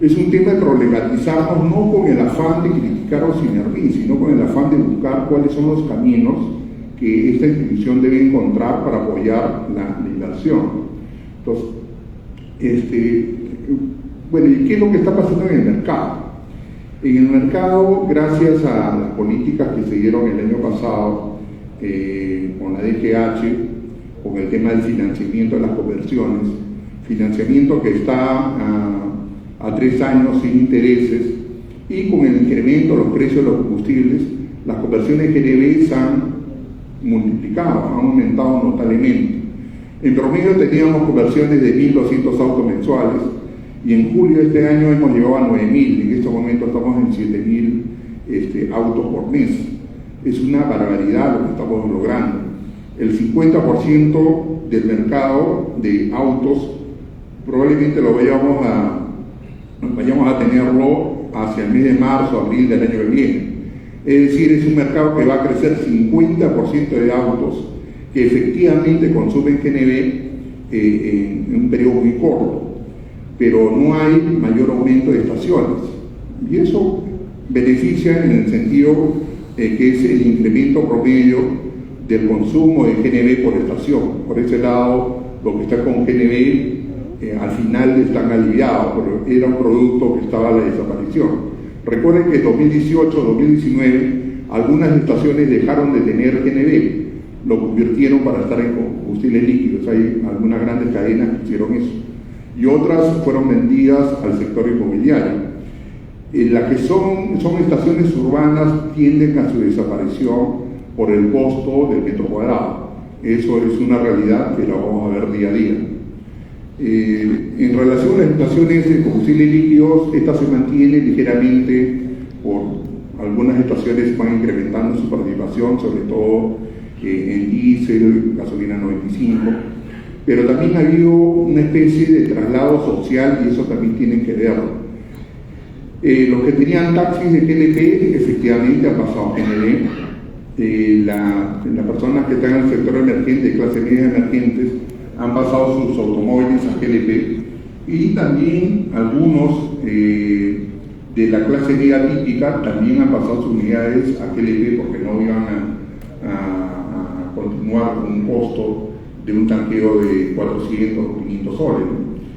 es un tema de problematizarnos no con el afán de criticar a Ocinermin, sino con el afán de buscar cuáles son los caminos que esta institución debe encontrar para apoyar la inversión. Entonces, bueno, ¿y qué es lo que está pasando en el mercado? En el mercado, gracias a las políticas que se dieron el año pasado con la DGH, con el tema del financiamiento de las conversiones, financiamiento que está a 3 años sin intereses, y con el incremento de los precios de los combustibles, las conversiones GNB se han multiplicado, han aumentado notablemente. En promedio teníamos conversiones de 1.200 autos mensuales, y en julio de este año hemos llegado a 9.000, en este momento estamos en 7.000 autos por mes. Es una barbaridad lo que estamos logrando. El 50% del mercado de autos probablemente lo vayamos a tenerlo hacia el mes de marzo, abril del año que viene. Es decir, es un mercado que va a crecer 50% de autos que efectivamente consumen GNB en un periodo muy corto, pero no hay mayor aumento de estaciones, y eso beneficia en el sentido que es el incremento promedio del consumo de GNB por estación. Por ese lado, los que están con GNB al final están aliviados, pero era un producto que estaba a la desaparición. Recuerden que en 2018-2019 algunas estaciones dejaron de tener GNB, lo convirtieron para estar en combustibles líquidos. Hay algunas grandes cadenas que hicieron eso, y otras fueron vendidas al sector inmobiliario. Las que son estaciones urbanas tienden a su desaparición por el costo del metro cuadrado. Eso es una realidad que la vamos a ver día a día. En relación a las estaciones de combustibles líquidos, esta se mantiene ligeramente, por algunas estaciones van incrementando su participación, sobre todo en diésel, gasolina 95, pero también ha habido una especie de traslado social, y eso también tienen que verlo. Los que tenían taxis de GLP efectivamente han pasado a GNB. Las personas que están en el sector emergente, clase media emergentes, han pasado sus automóviles a GLP, y también algunos de la clase media típica también han pasado sus unidades a GLP porque no iban a continuar con un costo de un tanqueo de 400 o 500 soles.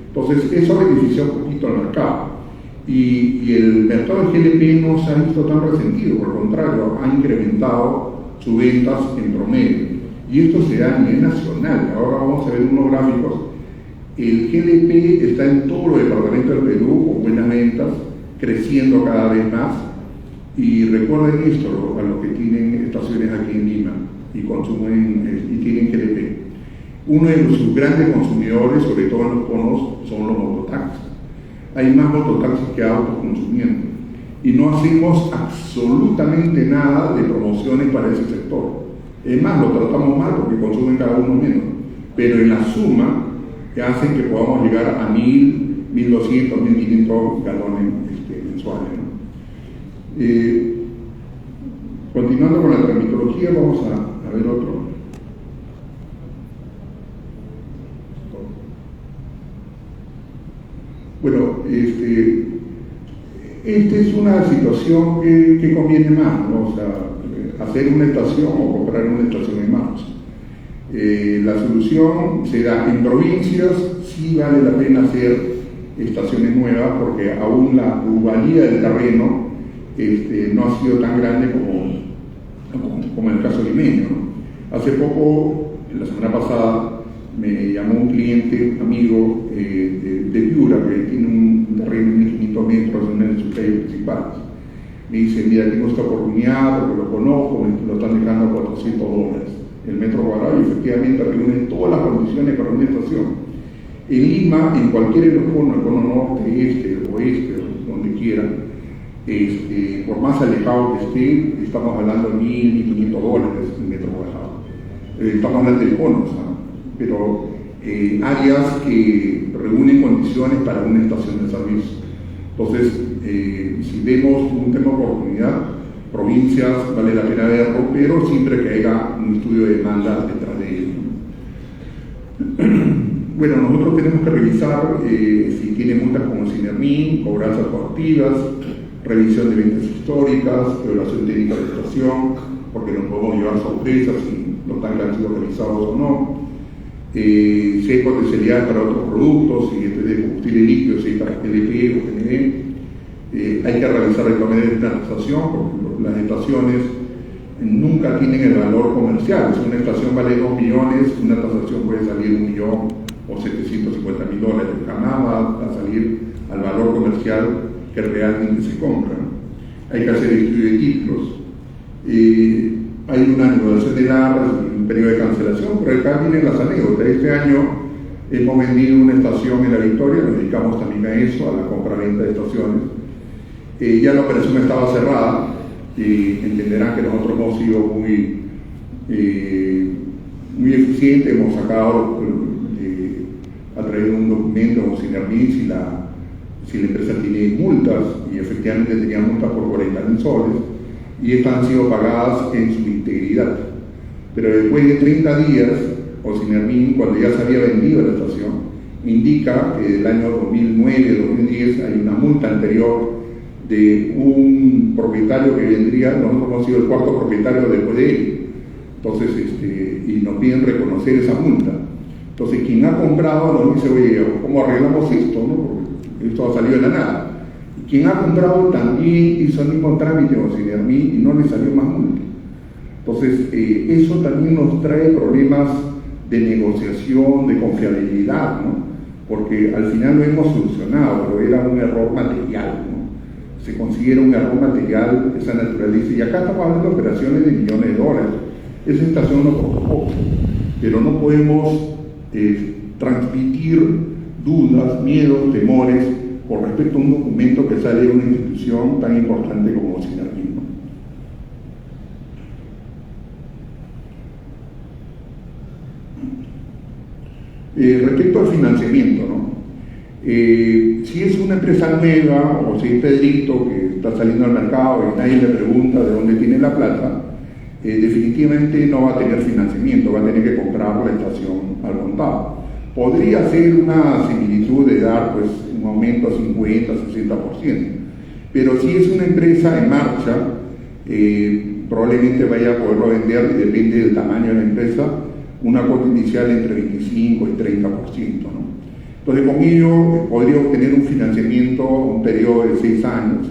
Entonces, eso beneficia un poquito al mercado. Y el mercado de GLP no se ha visto tan resentido, por el contrario, ha incrementado sus ventas en promedio. Y esto se da a nivel nacional. Ahora vamos a ver unos gráficos. El GLP está en todos los departamentos del Perú con buenas ventas, creciendo cada vez más. Y recuerden esto, a los que tienen estaciones aquí en Lima y consumen y tienen GLP. Uno de sus grandes consumidores, sobre todo en los conos, son los mototaxis. Hay más mototaxis que autos consumiendo, y no hacemos absolutamente nada de promociones para ese sector. Es más, lo tratamos mal porque consumen cada uno menos, pero en la suma que hacen que podamos llegar a 1.000, 1.200, 1.500 galones mensuales, ¿no? Continuando con la tramitología, vamos a ver otro. Bueno, esta es una situación que conviene más, ¿no? O sea, hacer una estación o comprar una estación en marcha. La solución será en provincias, sí vale la pena hacer estaciones nuevas porque aún la plusvalía del terreno no ha sido tan grande como en el caso limeño, ¿no? Hace poco, la semana pasada, me llamó un cliente, amigo de Piura, que tiene un terreno de 1500 metros en una de sus calles principales. Me dice, mira, tengo esta oportunidad porque lo conozco, lo están dejando a $400 el metro cuadrado, y efectivamente reúnen todas las condiciones para una estación. En Lima, en cualquiera de los conos, el cono norte, este, oeste, donde quieran, por más alejado que esté, estamos hablando de $1.000, $1.500 el metro cuadrado. Estamos hablando de conos, ¿no? Pero áreas que reúnen condiciones para una estación de servicio. Entonces, si vemos un tema de oportunidad, provincias vale la pena verlo, pero siempre que haya un estudio de demanda detrás de ello. Bueno, nosotros tenemos que revisar si tiene multas como Sinermin, cobranzas coactivas, revisión de ventas históricas, evaluación técnica de estación, porque nos podemos llevar sorpresas si los tanques han sido revisados o no. Si hay potencialidad para otros productos, si es de combustible líquido, si hay para LP o GNL. Hay que realizar el promedio de una estación, porque las estaciones nunca tienen el valor comercial. Si una estación vale 2 millones, una tasación puede salir 1 millón o $750.000, jamás va a salir al valor comercial que realmente se compra. Hay que hacer estudio de títulos. Hay una negociación de largas, un periodo de cancelación, pero acá vienen las anécdotas. Este año hemos vendido una estación en La Victoria, nos dedicamos también a eso, a la compra-venta de estaciones. Ya la operación estaba cerrada y entenderán que nosotros hemos sido muy eficientes, hemos sacado a través de un documento como Sinermin si la empresa tiene multas, y efectivamente tenía multas por 40.000 soles, y estas han sido pagadas en su integridad. Pero después de 30 días, o Sinermin, cuando ya se había vendido la estación, indica que del año 2009-2010 hay una multa anterior de un propietario que vendría, nosotros hemos sido el cuarto propietario después de él. Entonces, y nos piden reconocer esa multa. Entonces, quien ha comprado nos dice, oye, ¿cómo arreglamos esto? ¿No? Porque esto ha salido de la nada. Quien ha comprado también hizo el mismo trámite con Sinermin y no le salió más multa. Entonces, eso también nos trae problemas de negociación, de confiabilidad, ¿no? Porque al final lo hemos solucionado, pero era un error material, ¿no? Se consiguiera un error material de esa naturaleza, y acá estamos hablando de operaciones de millones de dólares. Esa estación no costó poco, pero no podemos transmitir dudas, miedos, temores con respecto a un documento que sale de una institución tan importante como Sinermin, ¿no? Respecto al financiamiento, ¿no? Si es una empresa nueva o si es Pedrito que está saliendo al mercado y nadie le pregunta de dónde tiene la plata, definitivamente no va a tener financiamiento, va a tener que comprar la estación al contado. Podría ser una similitud de dar pues, un aumento a 50, 60%, pero si es una empresa en marcha, probablemente vaya a poderlo vender, y depende del tamaño de la empresa, una cuota inicial entre 25 y 30%, ¿no? Entonces, con ello podría obtener un financiamiento a un periodo de 6 años,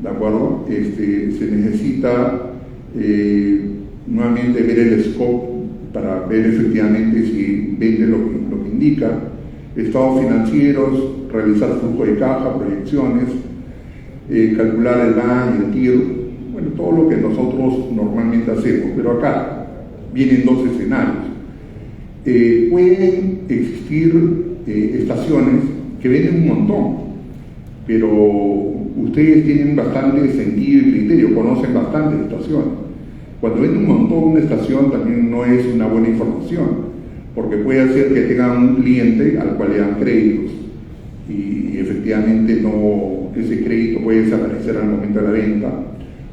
¿de acuerdo? Se necesita nuevamente ver el scope para ver efectivamente si vende lo que indica, estados financieros, realizar flujo de caja, proyecciones, calcular el BAN y el TIR, bueno, todo lo que nosotros normalmente hacemos, pero acá vienen 2 escenarios. Pueden existir estaciones que venden un montón, pero ustedes tienen bastante sentido y criterio, conocen bastante estaciones. Cuando venden un montón una estación también no es una buena información, porque puede hacer que tengan un cliente al cual le dan créditos y efectivamente ese crédito puede desaparecer al momento de la venta.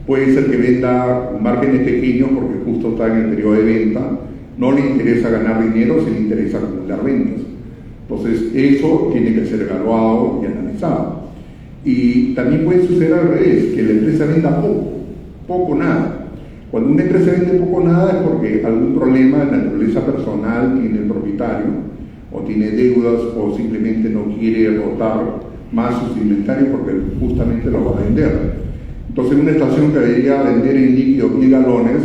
Puede ser que venda márgenes pequeños porque justo está en el periodo de venta, no le interesa ganar dinero, se le interesa acumular ventas. Entonces, eso tiene que ser evaluado y analizado. Y también puede suceder al revés, que la empresa venda poco nada. Cuando una empresa vende poco nada es porque algún problema de naturaleza personal tiene el propietario, o tiene deudas, o simplemente no quiere rotar más sus inventarios porque justamente lo va a vender. Entonces, una estación que debería vender en líquido 1000 galones,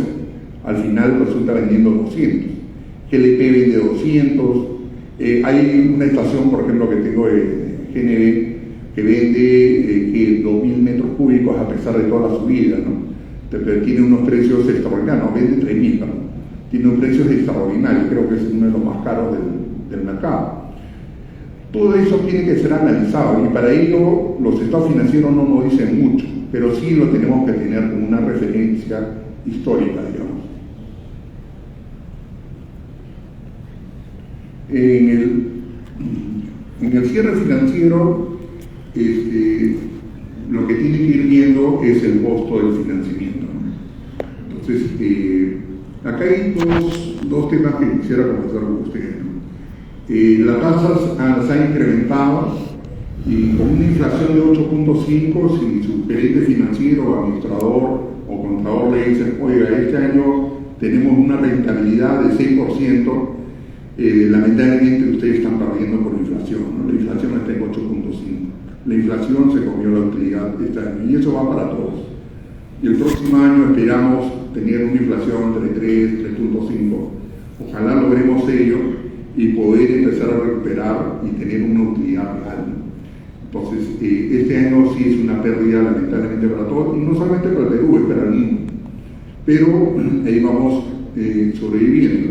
al final resulta vendiendo 200. GLP vende 200. Hay una estación, por ejemplo, que tengo de GNB, que vende 2000 metros cúbicos a pesar de toda la subida, ¿no? Pero tiene unos precios extraordinarios, no, vende 3000, ¿no? Tiene unos precios extraordinarios, creo que es uno de los más caros del mercado. Todo eso tiene que ser analizado y para ello los estados financieros no nos dicen mucho, pero sí lo tenemos que tener como una referencia histórica, digamos. En el cierre financiero, lo que tiene que ir viendo es el costo del financiamiento, ¿no? Entonces, acá hay dos temas que quisiera conversar con ustedes, ¿no? Las tasas se han incrementado y con una inflación de 8.5, si su gerente financiero, administrador o contador le dicen, oiga, este año tenemos una rentabilidad de 6%, lamentablemente ustedes están perdiendo por inflación, ¿no? La inflación está en 8.5. La inflación se comió la utilidad este año y eso va para todos. Y el próximo año esperamos tener una inflación entre 3, 3.5. Ojalá logremos ello y poder empezar a recuperar y tener una utilidad real. Entonces, este año sí es una pérdida lamentablemente para todos, y no solamente para el Perú, es para el mundo. Pero ahí vamos sobreviviendo.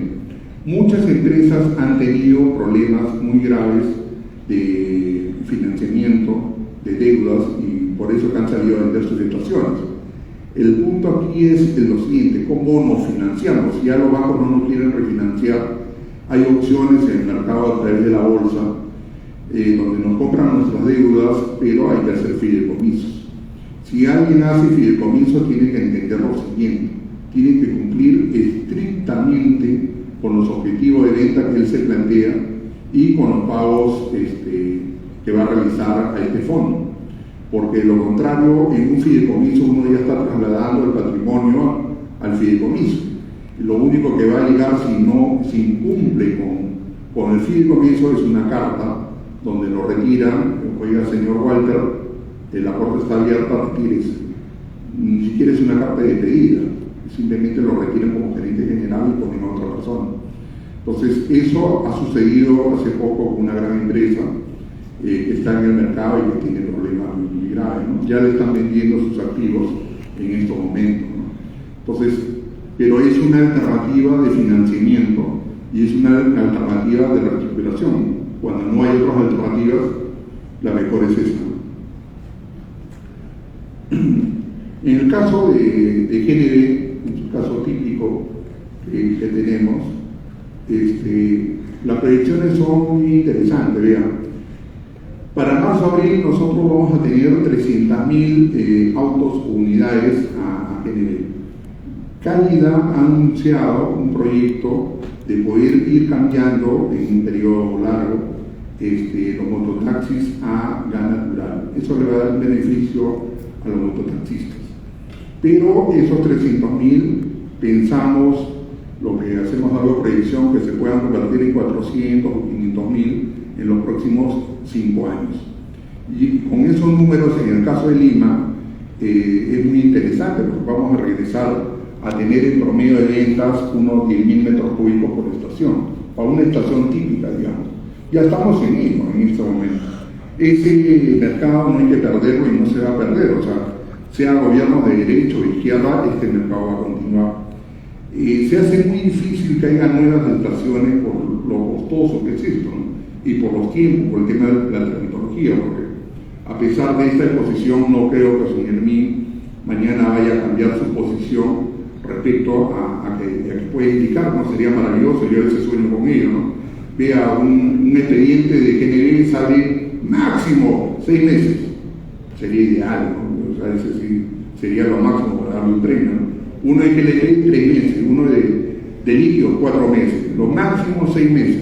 Muchas empresas han tenido problemas muy graves de financiamiento, de deudas, y por eso han salido a vender sus estaciones. El punto aquí es lo siguiente: ¿cómo nos financiamos? Si ya los bancos no nos quieren refinanciar, hay opciones en el mercado a través de la bolsa, donde nos compran nuestras deudas, pero hay que hacer fideicomisos. Si alguien hace fideicomiso, tiene que entender lo siguiente: tiene que cumplir estrictamente con los objetivos de venta que él se plantea y con los pagos que va a realizar a este fondo. Porque de lo contrario, en un fideicomiso uno ya está trasladando el patrimonio al fideicomiso. Y lo único que va a llegar si incumple con el fideicomiso es una carta donde lo retiran. Oiga, señor Walter, la puerta está abierta, retírese. Ni siquiera es una carta de despedida, simplemente lo retiran como gerente general y ponen a otra persona. Entonces, eso ha sucedido hace poco con una gran empresa que está en el mercado y que tiene problemas muy graves, ¿no? Ya le están vendiendo sus activos en estos momentos, ¿no? Entonces, pero es una alternativa de financiamiento y es una alternativa de recuperación. Cuando no hay otras alternativas, la mejor es esta. En el caso de GNB, en su caso típico que tenemos, las predicciones son muy interesantes. Vean, para marzo-abril nosotros vamos a tener 300.000 autos o unidades a GNB. Cálida ha anunciado un proyecto de poder ir cambiando en un periodo largo los mototaxis a gas natural. Eso le va a dar un beneficio a los mototaxistas. Pero esos 300.000, pensamos, lo que hacemos la predicción, que se puedan convertir en 400 o 500.000 en los próximos 5 años. Y con esos números, en el caso de Lima, es muy interesante, porque vamos a regresar a tener en promedio de ventas unos 10.000 metros cúbicos por estación, para una estación típica, digamos. Ya estamos en Lima en este momento. Ese mercado no hay que perderlo y no se va a perder, o sea gobierno de derecha o de izquierda, este mercado va a continuar. Se hace muy difícil que haya nuevas estaciones por lo costoso que es esto, ¿no? Y por los tiempos, por el tema de la tecnología, porque a pesar de esta exposición no creo que su Hermín mañana vaya a cambiar su posición respecto a que puede indicar, ¿no? Sería maravilloso, yo a veces sueño con ello, ¿no? Vea, un expediente de GNB sale máximo 6 meses, sería ideal, ¿no? O sea, ese sí sería lo máximo para darle un tren, ¿no? Uno de GNB 3 meses, uno de líquido 4 meses, lo máximo 6 meses.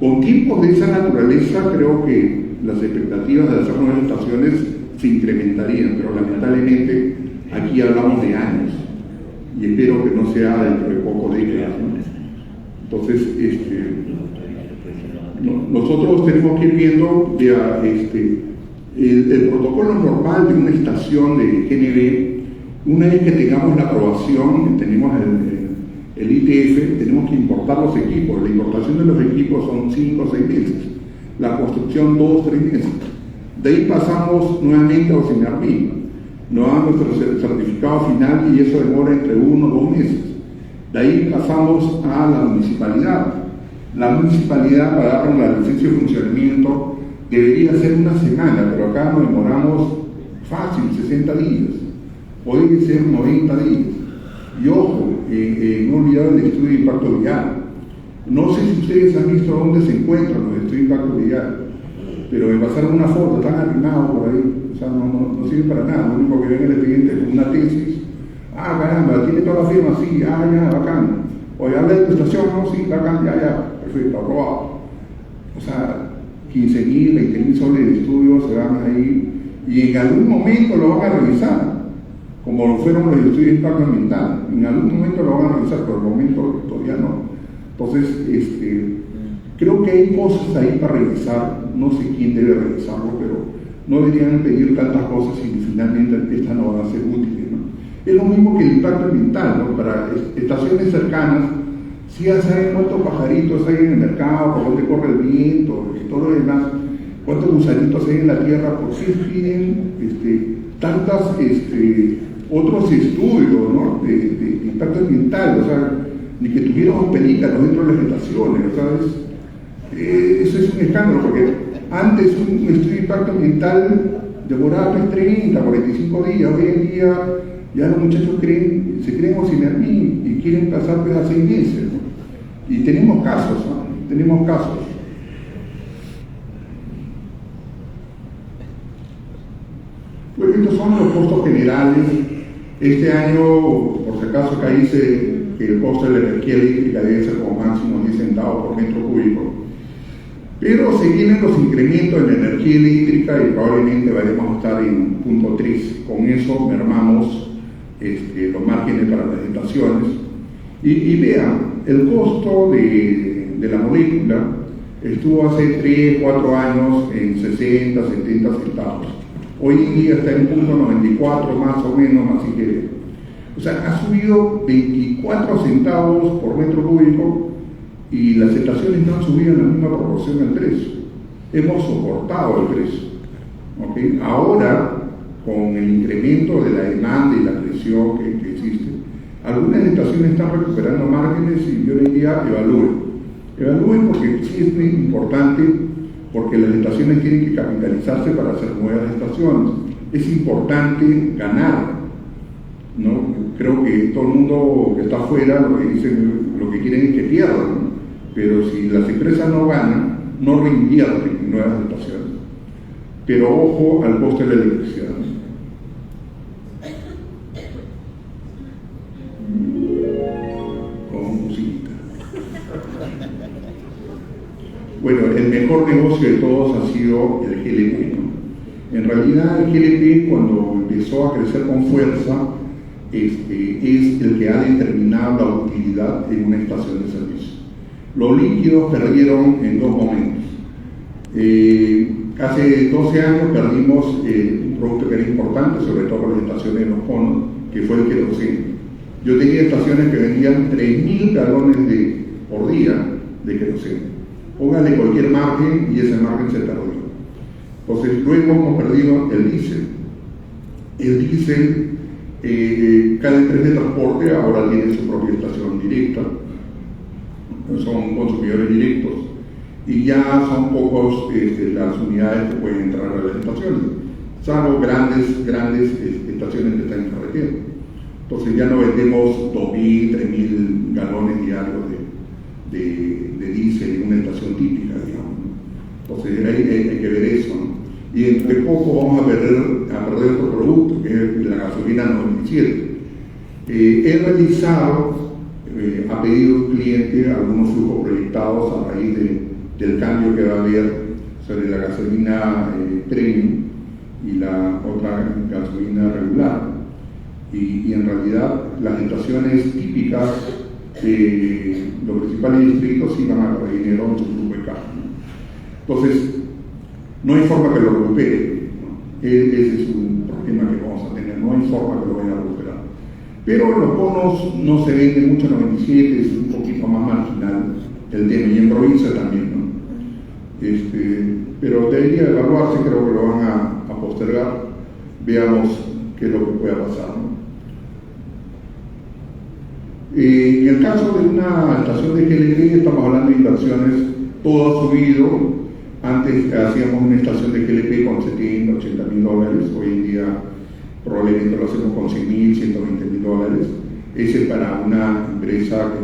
Con tiempos de esa naturaleza creo que las expectativas de hacer nuevas estaciones se incrementarían, pero lamentablemente aquí hablamos de años y espero que no sea dentro de poco décadas, ¿no? Entonces, nosotros tenemos que ir viendo el protocolo normal de una estación de GNB. Una vez que tengamos la aprobación, tenemos el ITF, tenemos que importar los equipos. La importación de los equipos son 5 o 6 meses, la construcción 2 o 3 meses. De ahí pasamos nuevamente a OCENARMI, nos dan nuestro certificado final y eso demora entre 1 o 2 meses. De ahí pasamos a la municipalidad. La municipalidad, para darnos la licencia de funcionamiento, debería ser una semana, pero acá nos demoramos fácil 60 días, puede ser 90 días. Y ojo, no he olvidado el estudio de impacto vial. No sé si ustedes han visto dónde se encuentran los estudios de impacto vial, pero me pasaron una foto, están arruinados por ahí, o sea, no sirven para nada. Lo único que ven en el expediente es una tesis. Ah, caramba, tiene toda la firma, sí, ya, bacán. Oye, habla de tu estación, no, sí, bacán, ya, perfecto, aprobado. O sea, 15.000, 20.000 soles de estudio se van ahí y en algún momento lo van a revisar, como lo fueron los estudios de impacto ambiental. En algún momento lo van a revisar, pero en el momento todavía no. Entonces, creo que hay cosas ahí para revisar, no sé quién debe revisarlo, pero no deberían pedir tantas cosas y finalmente estas no van a ser útiles, ¿no? Es lo mismo que el impacto ambiental, ¿no? Para estaciones cercanas, si ya saben cuántos pajaritos hay en el mercado, por dónde corre el viento y todo lo demás, cuántos gusanitos hay en la tierra, por qué piden tantas otros estudios, ¿no? de impacto ambiental, o sea, ni que tuviéramos pelícanos dentro de las estaciones, o sea, eso es un escándalo, porque antes un estudio de impacto ambiental demoraba 30, 45 días, hoy en día ya los muchachos se creen OCENARMI y quieren pasar a 6 meses, ¿no? Y tenemos casos, ¿no? Tenemos casos. Pues estos son los costos generales. Este año, por si acaso, acá dice que el costo de la energía eléctrica debe ser como máximo 10 centavos por metro cúbico. Pero se vienen los incrementos en la energía eléctrica y probablemente vayamos a estar en 0.3. Con eso mermamos los márgenes para las estaciones. Y vean, el costo de la molécula estuvo hace 3, 4 años en 60, 70 centavos. Hoy en día está en 0.94 más o menos, así que, o sea, ha subido 24 centavos por metro cúbico y las estaciones no han subido en la misma proporción del precio. Hemos soportado el precio, ¿okay? Ahora, con el incremento de la demanda y la presión que existe, algunas estaciones están recuperando márgenes y yo les diría evalúen porque sí es importante, porque las estaciones tienen que capitalizarse para hacer nuevas estaciones. Es importante ganar, ¿no? Creo que todo el mundo que está afuera lo que quieren es que pierdan, ¿no? Pero si las empresas no ganan, no reinvierten en nuevas estaciones. Pero ojo al costo de la electricidad. Bueno, el mejor negocio de todos ha sido el GLP, ¿no? En realidad el GLP, cuando empezó a crecer con fuerza, es el que ha determinado la utilidad en una estación de servicio. Los líquidos perdieron en 2 momentos. Hace 12 años perdimos un producto que era importante, sobre todo para las estaciones de los conos, que fue el queroseno. Yo tenía estaciones que vendían 3.000 galones por día de queroseno. Póngale cualquier margen y ese margen se perdió. Entonces luego hemos perdido el diésel. El diésel, cada empresa de transporte ahora tiene su propia estación directa, son consumidores directos y ya son pocos las unidades que pueden entrar a las estaciones, salvo grandes estaciones que están en carretera. Entonces ya no vendemos 2.000, 3.000 galones diarios de diésel en una estación típica, digamos, ¿no? Entonces hay que ver eso, ¿no? Y entre poco vamos a perder otro producto, que es la gasolina 97. He realizado, ha pedido un cliente algunos flujos proyectados a raíz del cambio que va a haber sobre la gasolina premium y la otra gasolina regular. Y en realidad las estaciones típicas de los principales distritos sí van a ganar dinero en su flujo de caja, ¿no? Entonces, no hay forma que lo recupere, ¿no? Ese es un problema que vamos a tener, no hay forma que lo vayan a recuperar. Pero los bonos no se venden mucho en 97, es un poquito más marginal el tema, y en provincia también, ¿no? Pero debería evaluarse, creo que lo van a postergar, veamos qué es lo que pueda pasar, ¿no? En el caso de una estación de GLP, estamos hablando de inversiones, todo ha subido. Antes hacíamos una estación de GLP con 70, 80 mil dólares, hoy en día probablemente lo hacemos con 100 mil, 120 mil dólares. Ese es para una empresa que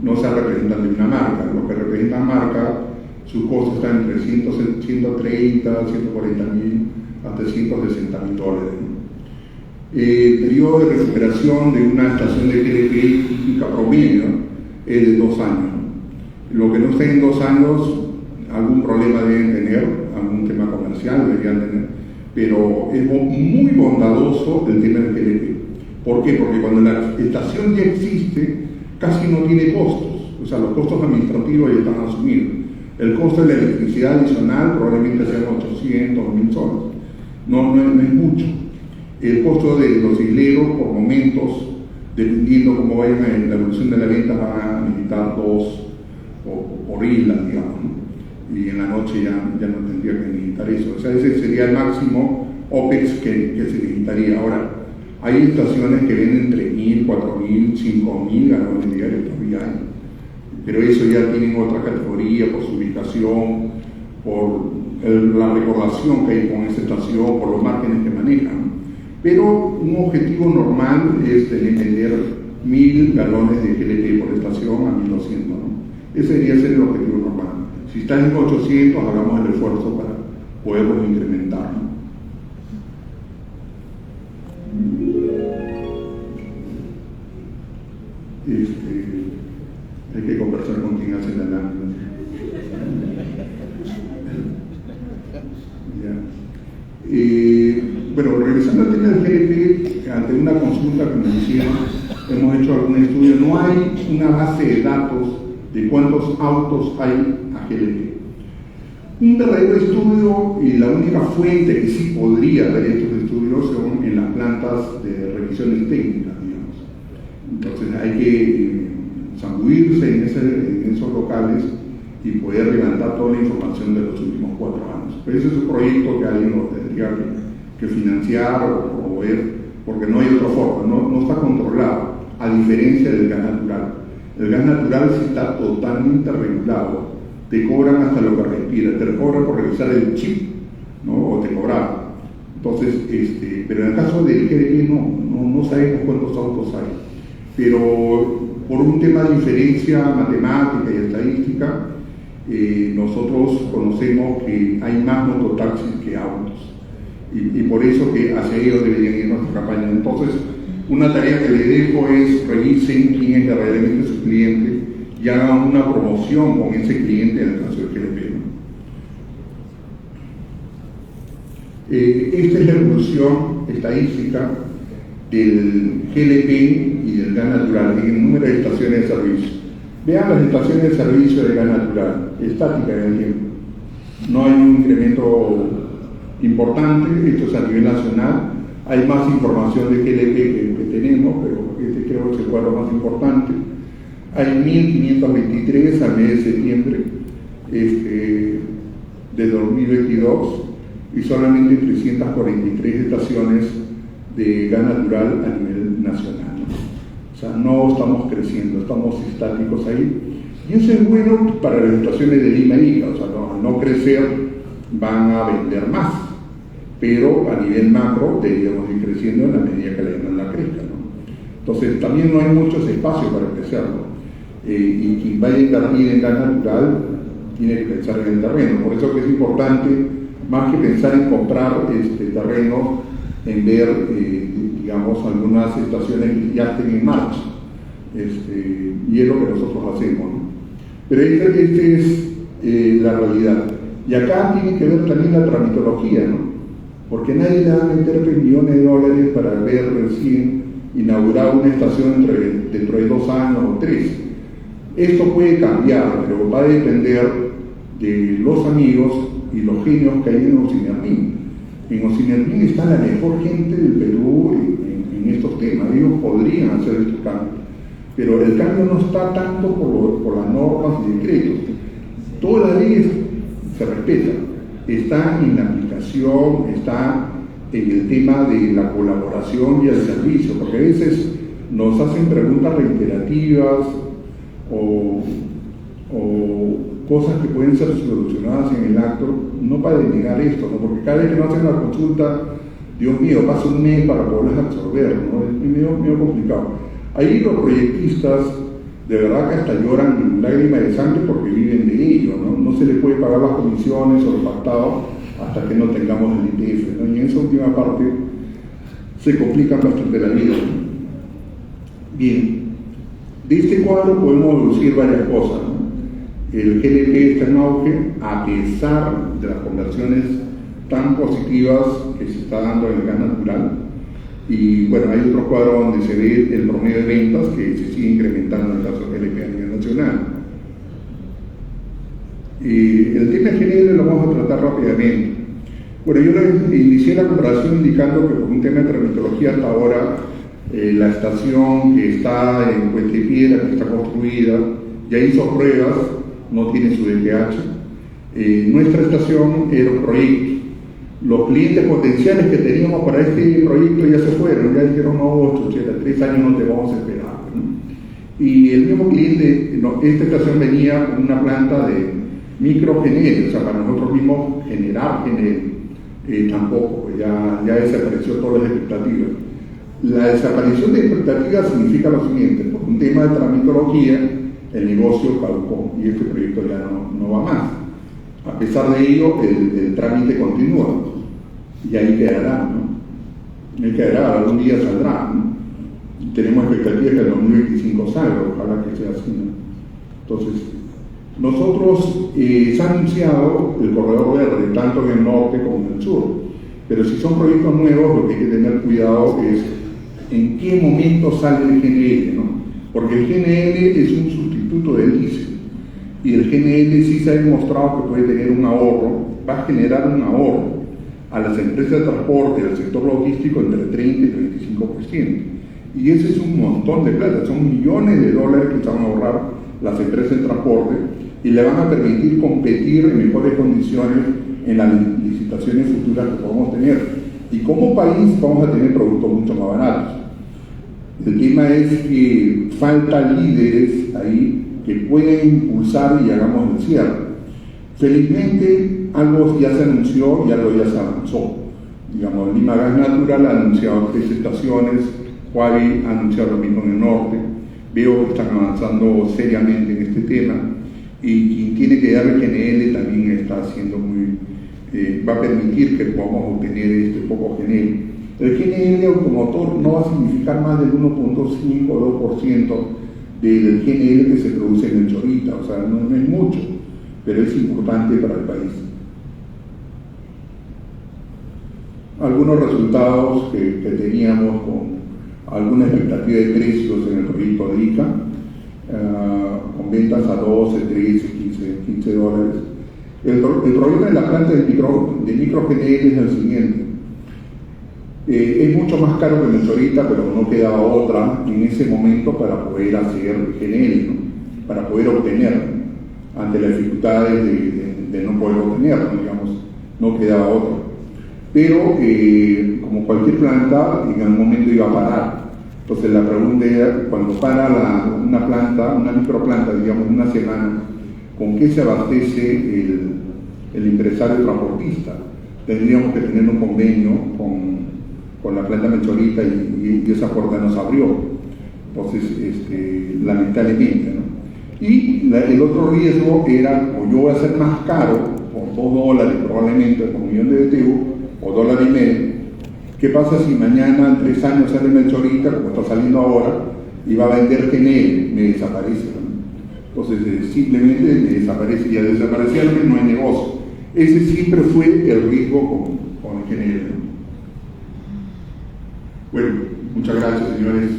no sea representante de una marca. Lo que representa marca, su costo está entre 130, 140 mil hasta 160 mil dólares, ¿no? El periodo de recuperación de una estación de GLP típica promedio es de 2 años. Lo que no esté en 2 años, algún problema deben tener, algún tema comercial deberían tener, pero es muy bondadoso el tema del GLP. ¿Por qué? Porque cuando la estación ya existe, casi no tiene costos, o sea, los costos administrativos ya están asumidos. El costo de la electricidad adicional probablemente sean 800 mil soles, no es mucho. El costo de los hileros por momentos, dependiendo cómo vayan en la evolución de la venta, van a necesitar 2 por isla, digamos, ¿no? Y en la noche ya no tendría que necesitar eso. O sea, ese sería el máximo OPEX que se necesitaría. Ahora, hay estaciones que venden 3.000, 4.000, 5.000 galones diarios todavía hay. Pero eso ya tienen otra categoría por su ubicación, por la recordación que hay con esa estación, por los márgenes que manejan. Pero un objetivo normal es vender 1.000 galones de GLP por estación a 1.200, ¿no? Ese debería ser el objetivo normal. Si está en 800, hagamos el esfuerzo para poderlo incrementar, ¿no? Hay que conversar con quien hace la lámina. Bueno, regresando al tema del GLP, ante una consulta que nos hicieron, hemos hecho algún estudio. No hay una base de datos de cuántos autos hay a GLP. Un verdadero estudio, y la única fuente que sí podría dar estos estudios son en las plantas de revisiones técnicas, digamos. Entonces hay que zambuirse en esos locales y poder levantar toda la información de los últimos 4 años. Pero ese es un proyecto que alguien lo tendría que financiar o promover, porque no hay otra forma, no está controlado, a diferencia del gas natural. El gas natural sí está totalmente regulado, te cobran hasta lo que respira, te cobran por revisar el chip, ¿no? O te cobraban. Entonces, pero en el caso del GLP no sabemos cuántos autos hay. Pero por un tema de inferencia matemática y estadística, nosotros conocemos que hay más mototaxis que autos, y por eso que hacia ellos deberían ir nuestra campaña. Entonces, una tarea que les dejo es revisen quién es verdaderamente su cliente y hagan una promoción con ese cliente en el caso del GLP, ¿no? Esta es la evolución estadística del GLP y del gas natural en el número de estaciones de servicio. Vean las estaciones de servicio de gas natural, estática en el tiempo. No hay un incremento importante, esto es a nivel nacional. Hay más información de GLP que tenemos, pero creo que es el cuadro más importante. Hay 1.523 al mes de septiembre de 2022 y solamente 343 estaciones de gas natural a nivel nacional, ¿no? O sea, no estamos creciendo, estamos estáticos ahí. Y eso es bueno para las estaciones de Lima y Ica, o sea, al no crecer van a vender más, pero a nivel macro deberíamos ir creciendo en la medida que la demanda crezca, ¿no? Entonces también no hay muchos espacios para crecerlo, y quien vaya a invertir en gas natural tiene que pensar en el terreno. Por eso que es importante, más que pensar en comprar terrenos, en ver, digamos, algunas estaciones que ya estén en marcha, y es lo que nosotros hacemos, ¿no? Pero este es la realidad. Y acá tiene que ver también la tramitología, ¿no? Porque nadie le va a meter millones de dólares para ver recién inaugurar una estación dentro de 2 años o 3. Esto puede cambiar, pero va a depender de los amigos y los genios que hay en Ocinermin. En Ocinermin está la mejor gente del Perú en estos temas. Ellos podrían hacer estos cambios, pero el cambio no está tanto por las normas y decretos. Todas las leyes se respetan, está en la aplicación, está en el tema de la colaboración y el servicio, porque a veces nos hacen preguntas reiterativas o cosas que pueden ser solucionadas en el acto, no para denegar esto, ¿no? Porque cada vez que nos hacen la consulta, Dios mío, pasa un mes para poderlas absorber, ¿no? Es medio complicado. Ahí los proyectistas de verdad que hasta lloran lágrimas de sangre porque viven de ello, ¿no? No se les puede pagar las comisiones o los pactados hasta que no tengamos el ITF, ¿no? Y en esa última parte se complican bastante la vida. Bien, de este cuadro podemos deducir varias cosas, ¿no? El GDP está en auge a pesar de las conversiones tan positivas que se está dando en el gas natural. Y bueno, hay otro cuadro donde se ve el promedio de ventas que se sigue incrementando en el caso del GDP a nivel nacional. El tema GNL lo vamos a tratar rápidamente. Bueno, yo inicié la comparación indicando que por un tema de tramitología hasta ahora la estación que está en Puente Piedra, que está construida, ya hizo pruebas, no tiene su DPH. Nuestra estación era un proyecto. Los clientes potenciales que teníamos para este proyecto ya se fueron, ya dijeron, no, 3 años no te vamos a esperar, ¿no? Y el mismo cliente, esta estación venía con una planta de microGNL, o sea, para nosotros mismos generar GNL, tampoco, ya desapareció todas las expectativas. La desaparición de expectativas significa lo siguiente: por un tema de tramitología, el negocio caducó y este proyecto ya no va más. A pesar de ello, el trámite continúa y ahí quedará, ¿no? Ahí quedará, algún día saldrá, ¿no? Tenemos expectativas que el 2025 salga, ojalá que sea así, ¿no? Entonces, nosotros se ha anunciado el corredor verde, tanto en el norte como en el sur, pero si son proyectos nuevos, lo que hay que tener cuidado es en qué momento sale el GNL, ¿no? Porque el GNL es un sustituto del diésel. Y el GNL sí se ha demostrado que puede tener un ahorro, va a generar un ahorro a las empresas de transporte, al sector logístico, entre 30 y 35%. Y ese es un montón de plata, son millones de dólares que se van a ahorrar las empresas de transporte y le van a permitir competir en mejores condiciones en las licitaciones futuras que podamos tener. Y como país vamos a tener productos mucho más baratos. El tema es que faltan líderes ahí que pueden impulsar y hagamos el cierre. Felizmente algo ya se anunció y algo ya se avanzó. Digamos, Lima Gas Natural ha anunciado 3 estaciones, Huavi ha anunciado lo mismo en el norte. Veo que están avanzando seriamente en este tema y quien tiene que dar el GNL también está haciendo va a permitir que podamos obtener este poco GNL. El GNL automotor no va a significar más del 1.5 o 2% del GNL que se produce en el Chorita, o sea, no es mucho, pero es importante para el país. Algunos resultados que teníamos con alguna expectativa de precios en el proyecto de ICA, con ventas a 12, 13, 15 dólares. El problema de la planta de microGNL es el siguiente. Es mucho más caro que en el Chorita, pero no quedaba otra en ese momento para poder hacer GNL, ¿no? Para poder obtener, ante las dificultades de no poder obtener, digamos, no quedaba otra. Pero como cualquier planta, en algún momento iba a parar. Entonces la pregunta era, cuando para una planta, una microplanta, digamos, una semana, ¿con qué se abastece el empresario transportista? Tendríamos que tener un convenio con la planta Melchorita y esa puerta nos abrió. Entonces, lamentablemente, ¿no? Y el otro riesgo era, o yo voy a ser más caro, por $2 probablemente, por $1 millón de BTU, o $1.50. ¿Qué pasa si mañana, en 3 años, sale Melchorita, como está saliendo ahora, y va a vender GNL? Me desaparece, ¿no? Entonces simplemente me desaparece, y al desaparecerme no hay negocio. Ese siempre fue el riesgo con el ingeniero. Bueno, muchas gracias, señores.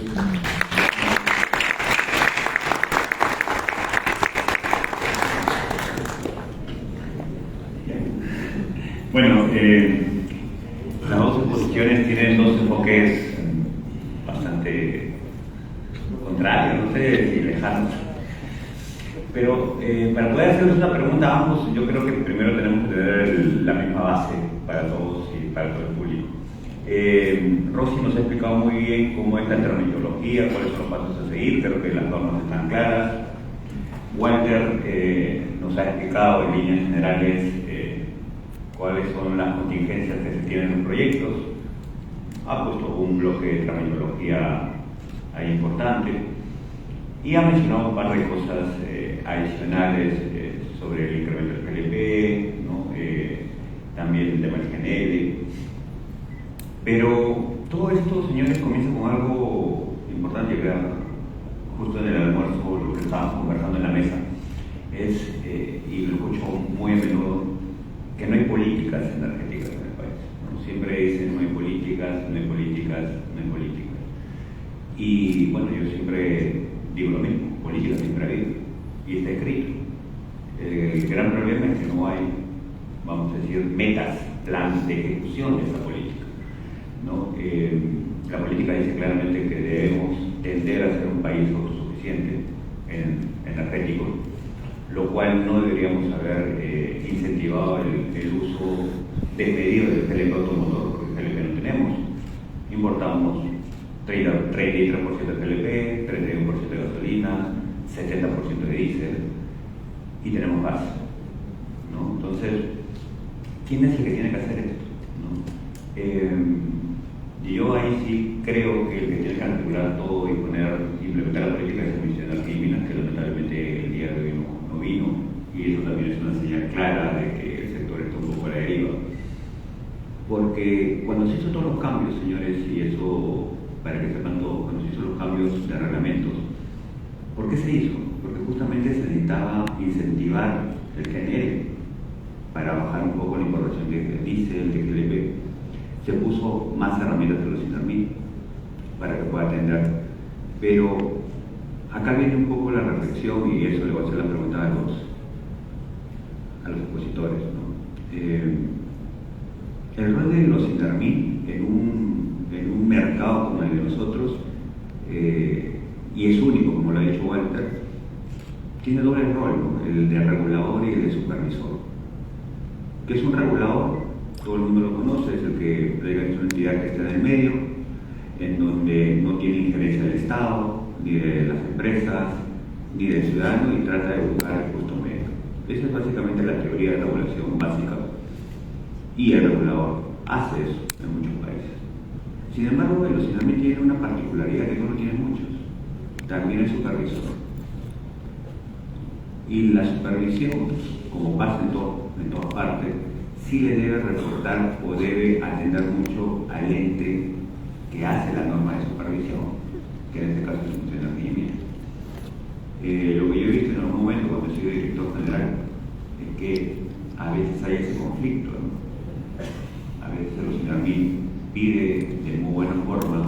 Bueno, las dos exposiciones tienen dos enfoques bastante contrarios, no sé si lejanos. Pero para poder hacerles una pregunta a ambos, yo creo que primero tenemos que tener la misma base para todos y para todo el público. Rosy nos ha explicado muy bien cómo es la terminología, cuáles son los pasos a seguir, creo que las normas están claras. Walter nos ha explicado en líneas generales cuáles son las contingencias que se tienen en los proyectos, ha puesto un bloque de terminología ahí importante y ha mencionado un par de cosas adicionales sobre el incremento del PLP, ¿no? También el tema del GNL. Pero todo esto, señores, comienza con algo importante, que justo en el almuerzo, lo que estábamos conversando en la mesa, es, y lo escucho muy a menudo, que no hay políticas energéticas en el país, ¿no? Siempre dicen no hay políticas, no hay políticas, no hay políticas. Y bueno, yo siempre digo lo mismo, política siempre ha habido y está escrito. El gran problema es que no hay, vamos a decir, metas, planes de ejecución de esa política, ¿no? La política dice claramente que debemos tender a ser un país autosuficiente en energético, lo cual no deberíamos haber incentivado el uso desmedido del PLP automotor, porque el PLP no tenemos. Importamos 33% de PLP, 31% de gasolina, 70% de diésel y tenemos gas, ¿no? Entonces, ¿quién es el que tiene que hacer esto, ¿no? Yo ahí sí creo que el que tiene que articular todo y implementar la política de servicio de energía y minas, que lamentablemente el día de hoy no vino, y eso también es una señal clara de que el sector está un poco a la deriva. Porque cuando se hizo todos los cambios, señores, y eso, para que sepan todo, cuando se hizo los cambios de reglamentos, ¿por qué se hizo? Porque justamente se necesitaba incentivar el GNL para bajar un poco la importación de diésel, de GLP. Se puso más herramientas de los Intermit para que pueda atender. Pero acá viene un poco la reflexión, y eso le voy a hacer la pregunta a los expositores, ¿no? El rol de los Intermit en un mercado como el de nosotros, y es único, como lo ha dicho Walter, tiene doble rol, ¿no? El de regulador y el de supervisor. ¿Qué es un regulador? Todo el mundo lo conoce, es el que es una entidad que está en el medio, en donde no tiene injerencia del Estado, ni de las empresas, ni del ciudadano, y trata de buscar el justo medio. Esa es básicamente la teoría de regulación básica. Y el regulador hace eso en muchos países. Sin embargo, el Intermit tiene una particularidad que no lo tienen muchos. También es supervisor. Y la supervisión, como pasa en todas partes, sí le debe reportar o debe atender mucho al ente que hace la norma de supervisión, que en este caso es el Ministerio de Energía y Minas. Lo que yo he visto en algún momento cuando he sido director general es que a veces hay ese conflicto, ¿no? A veces el Intermit pide de muy buena forma,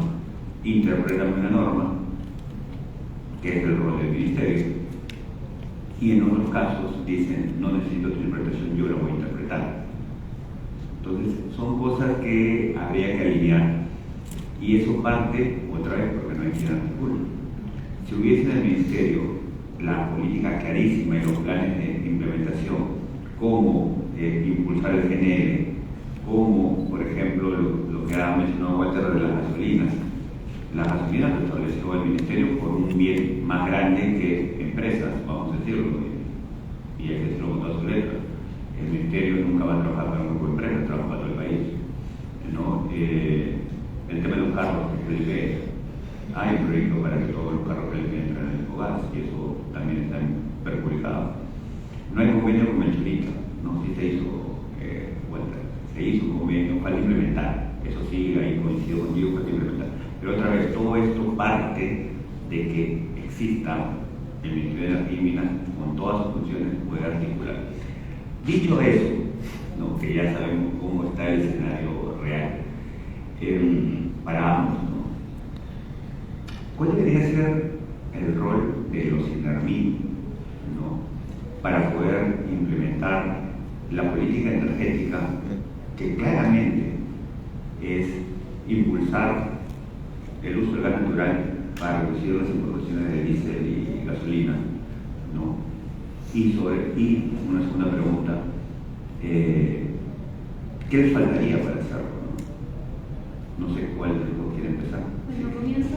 interpreta una norma, que es el rol del Ministerio, y en otros casos dicen, no necesito tu interpretación, yo la voy a interpretar. Entonces, son cosas que habría que alinear. Y eso parte, otra vez, porque no hay quien articule. Si hubiese en el Ministerio la política clarísima y los planes de implementación, cómo impulsar el GNL, como, por ejemplo, lo que ha mencionado Walter de las gasolinas. Las gasolinas lo estableció el Ministerio por un bien más grande que empresas, vamos a decirlo, y hay que decirlo con todas sus letras. El Ministerio nunca va a trabajar para un grupo de empresas, trabaja para todo el país, ¿no? El tema de los carros, GLP, hay un proyecto para que todos los carros GLP entren en el FOGAS, y eso también está perjudicado. No hay convenio con Melchorita, ¿no? Sí se hizo, se hizo un convenio, falta implementar, eso sí, ahí coincido contigo, falta implementar. Pero otra vez, todo esto parte de que exista el Ministerio de Energía y Minas, con todas sus funciones, puede articular. Dicho eso, ¿no?, que ya sabemos cómo está el escenario real, para ambos, ¿no?, ¿cuál debería ser el rol de los INERMIN, ¿no?, para poder implementar la política energética que claramente es impulsar el uso del gas natural para reducir las importaciones de diésel y gasolina, ¿no? Y una segunda pregunta, ¿qué les faltaría para hacerlo, no? No sé cuál de los dos quiere empezar. Bueno, comienzo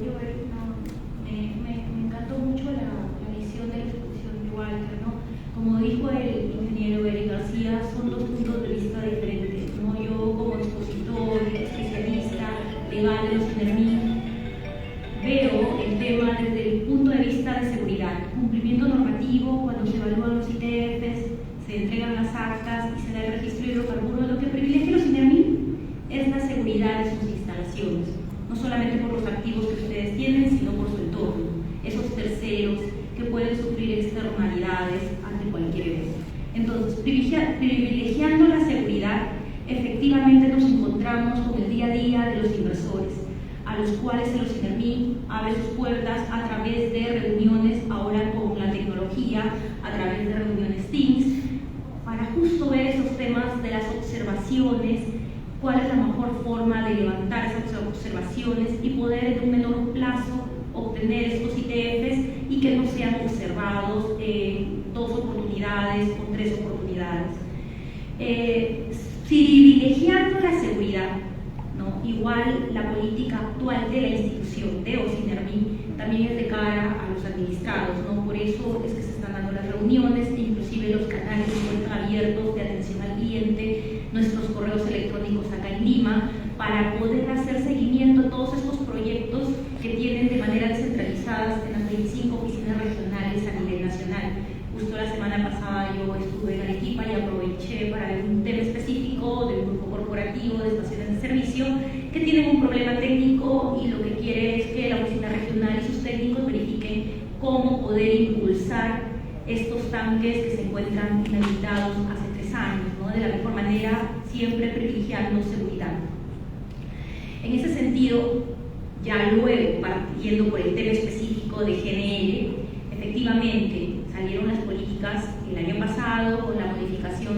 yo. Me encantó mucho la visión de la exposición de Walter, ¿no? Como dijo el ingeniero Eric García, son dos puntos de vista diferentes, ¿no? Yo como expositor, especialista legal de los INERMIN, veo el tema desde el punto de vista de seguridad, cumplimiento normativo, cuando se evalúan los ITFs, se entregan las actas y se da el registro de hidrocarburos. Lo que privilegia los INERMIN es la seguridad de sus instalaciones, no solamente por los activos que ustedes tienen, sino por su entorno, esos terceros que pueden sufrir externalidades ante cualquier evento. Entonces, privilegiando la seguridad, efectivamente nos encontramos con el día a día de los inversores, a los cuales los INERMIN abre sus puertas a través de reuniones, ahora con la tecnología, a través de reuniones Teams, para justo ver esos temas de las observaciones, cuál es la mejor forma de levantar esas observaciones y poder en un menor plazo obtener estos ITFs y que no sean observados en 2 oportunidades o 3 oportunidades. Privilegiando la seguridad, ¿no? Igual la política actual de la institución de INERMIN también es de cara a los administrados, ¿no? Por eso es que se están dando las reuniones, e inclusive los canales se encuentran abiertos de atención al cliente, nuestros correos electrónicos acá en Lima, para poder hacer seguimiento a todos estos proyectos que tienen de manera descentralizada en las 25 oficinas regionales a nivel nacional. Justo la semana pasada yo estuve en Arequipa y aproveché para ver un tema específico de un grupo corporativo de estaciones de servicio que tienen un problema técnico y lo que quiere es que la oficina regional y sus técnicos verifiquen cómo poder impulsar estos tanques que se encuentran inhabilitados hace 3 años, ¿no? De la mejor manera, siempre privilegiando seguridad. En ese sentido, ya luego, partiendo por el tema específico de GNL, efectivamente salieron las políticas el año pasado con la modificación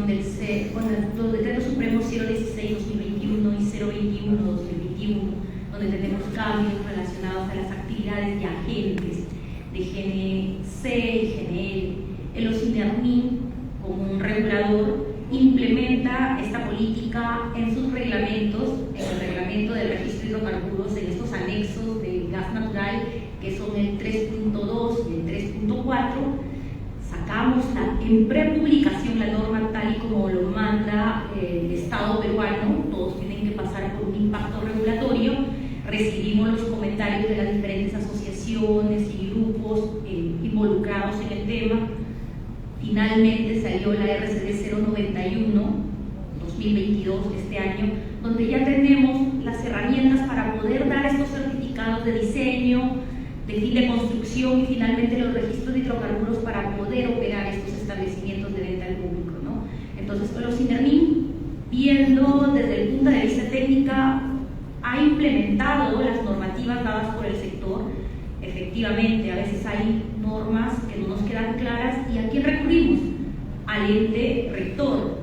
con los decretos supremos 016-2021 y 021-2021, donde tenemos cambios relacionados a las actividades y agentes de GNC y GNL. El INERMIN, como un regulador, implementa esta política en sus reglamentos, en el reglamento del registro de hidrocarburos, en estos anexos del gas natural, que son el 3.2 y el 3.4, sacamos en prepublicación la norma tal y como lo manda el Estado peruano, todos tienen que pasar por un impacto regulatorio, recibimos los comentarios de las diferentes asociaciones y grupos involucrados en el tema. Finalmente salió la RCD 091-2022 de este año, donde ya tenemos las herramientas para poder dar estos certificados de diseño, de fin de construcción y finalmente los registros de hidrocarburos para poder operar estos establecimientos de venta al público, ¿no? Entonces, los INERMIN, viendo desde el punto de vista técnica, ha implementado las normativas dadas por el sector. Efectivamente, a veces hay normas que no nos quedan claras y ¿a quién recurrimos? Al ente rector,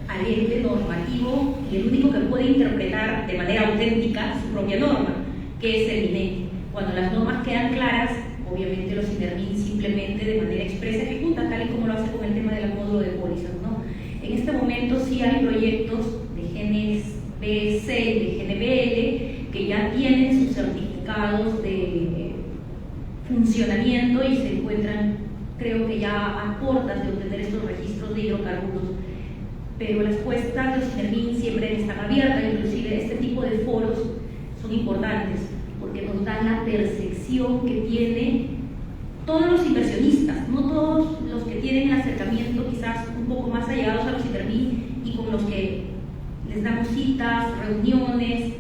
al ente normativo y el único que puede interpretar de manera auténtica su propia norma, que es el INEC. Cuando las normas quedan claras, obviamente los INERMIN simplemente de manera expresa ejecutan, tal y como lo hace con el tema del módulo de pólizas, ¿no? En este momento sí hay proyectos de GNBC y de GNBL que ya tienen sus certificados de funcionamiento y se encuentran, creo que ya a puertas de obtener estos registros de hidrocarburos. Pero las puestas de los INERMIN siempre están abiertas, inclusive este tipo de foros son importantes porque nos dan la percepción que tienen todos los inversionistas, no todos los que tienen el acercamiento quizás un poco más allegados a los INERMIN y con los que les damos citas, reuniones,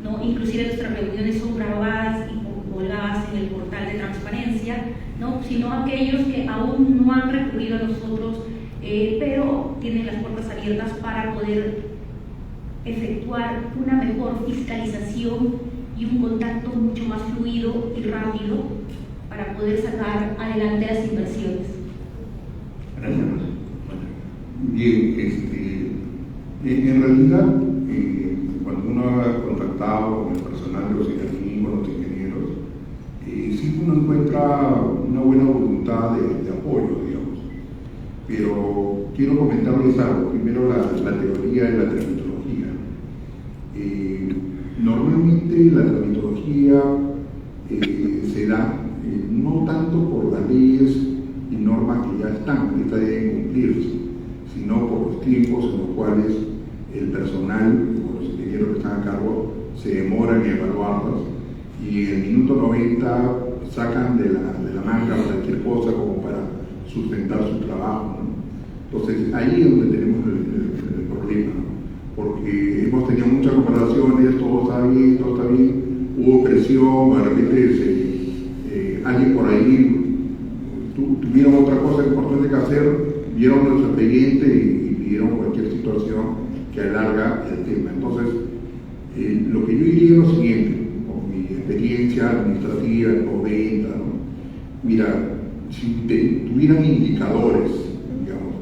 ¿no? Inclusive nuestras reuniones son grabadas y colgadas en el portal de transparencia, ¿no? Sino aquellos que aún no han recurrido a nosotros, pero tienen las puertas abiertas para poder efectuar una mejor fiscalización y un contacto mucho más fluido y rápido para poder sacar adelante las inversiones. Gracias. Bien, en realidad, cuando uno ha contactado con el personal de los organismos, los ingenieros, sí uno encuentra una buena voluntad de apoyo, digamos. Pero quiero comentarles algo. Primero, la teoría y la tramitología. Normalmente la tramitología se da no tanto por las leyes y normas que ya están, que estas deben cumplirse, sino por los tiempos en los cuales el personal o los ingenieros que están a cargo se demoran en evaluarlas y en el minuto 90 sacan de la manga cualquier cosa como para sustentar su trabajo, ¿no? Entonces ahí es donde tenemos el problema, ¿no? Porque hemos tenido muchas comparaciones, todo está bien, hubo presión, de repente alguien por ahí tuvieron otra cosa importante que hacer, vieron nuestro expediente y pidieron cualquier situación que alarga el tema. Entonces, lo que yo diría es lo siguiente, con mi experiencia administrativa, en venta, ¿no? Mira, si tuvieran indicadores, digamos,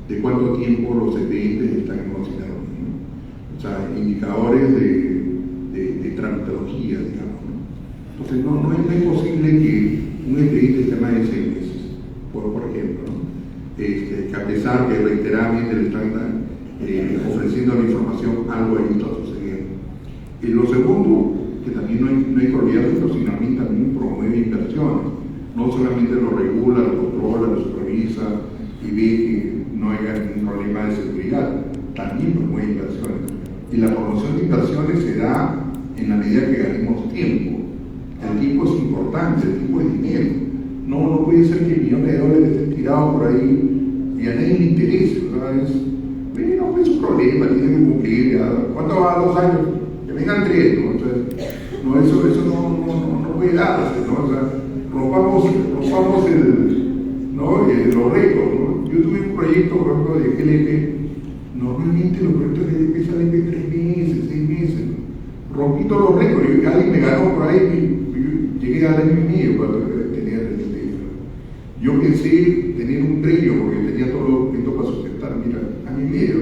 de cuánto tiempo los expedientes están en consideración, ¿no? O sea, indicadores de tramitología, digamos, ¿no? Entonces, no es posible que un expediente esté más de 6 meses, por ejemplo, ¿no? Que a pesar que reiteradamente le están ofreciendo la información, algo ahí está sucediendo. Lo segundo, que también no hay que olvidarlo, sino también promueve inversiones. No solamente lo regula, lo controla, lo supervisa y ve que no haya ningún problema de seguridad, también promueve inversiones. Y la promoción de inversiones se da en la medida que ganemos tiempo. El tiempo es importante, el tiempo es dinero. No puede ser que millones de dólares estén tirados por ahí y a nadie le interese, ¿verdad? No es un problema, tiene que cumplir. ¿Cuánto va? 2 años? Que vengan 3, ¿no? Entonces, eso no puede darse, ¿no? O sea, rompamos los récords, ¿no? Yo tuve un proyecto, por ejemplo, de GLP. Normalmente los proyectos de GLP salen de 3 meses, 6 meses, ¿no? Rompí todos los récords, alguien me ganó por ahí, llegué al año y medio cuando tenía el teléfono. Yo pensé tener un premio porque tenía todos los documentos para sustentar, mira, año y medio,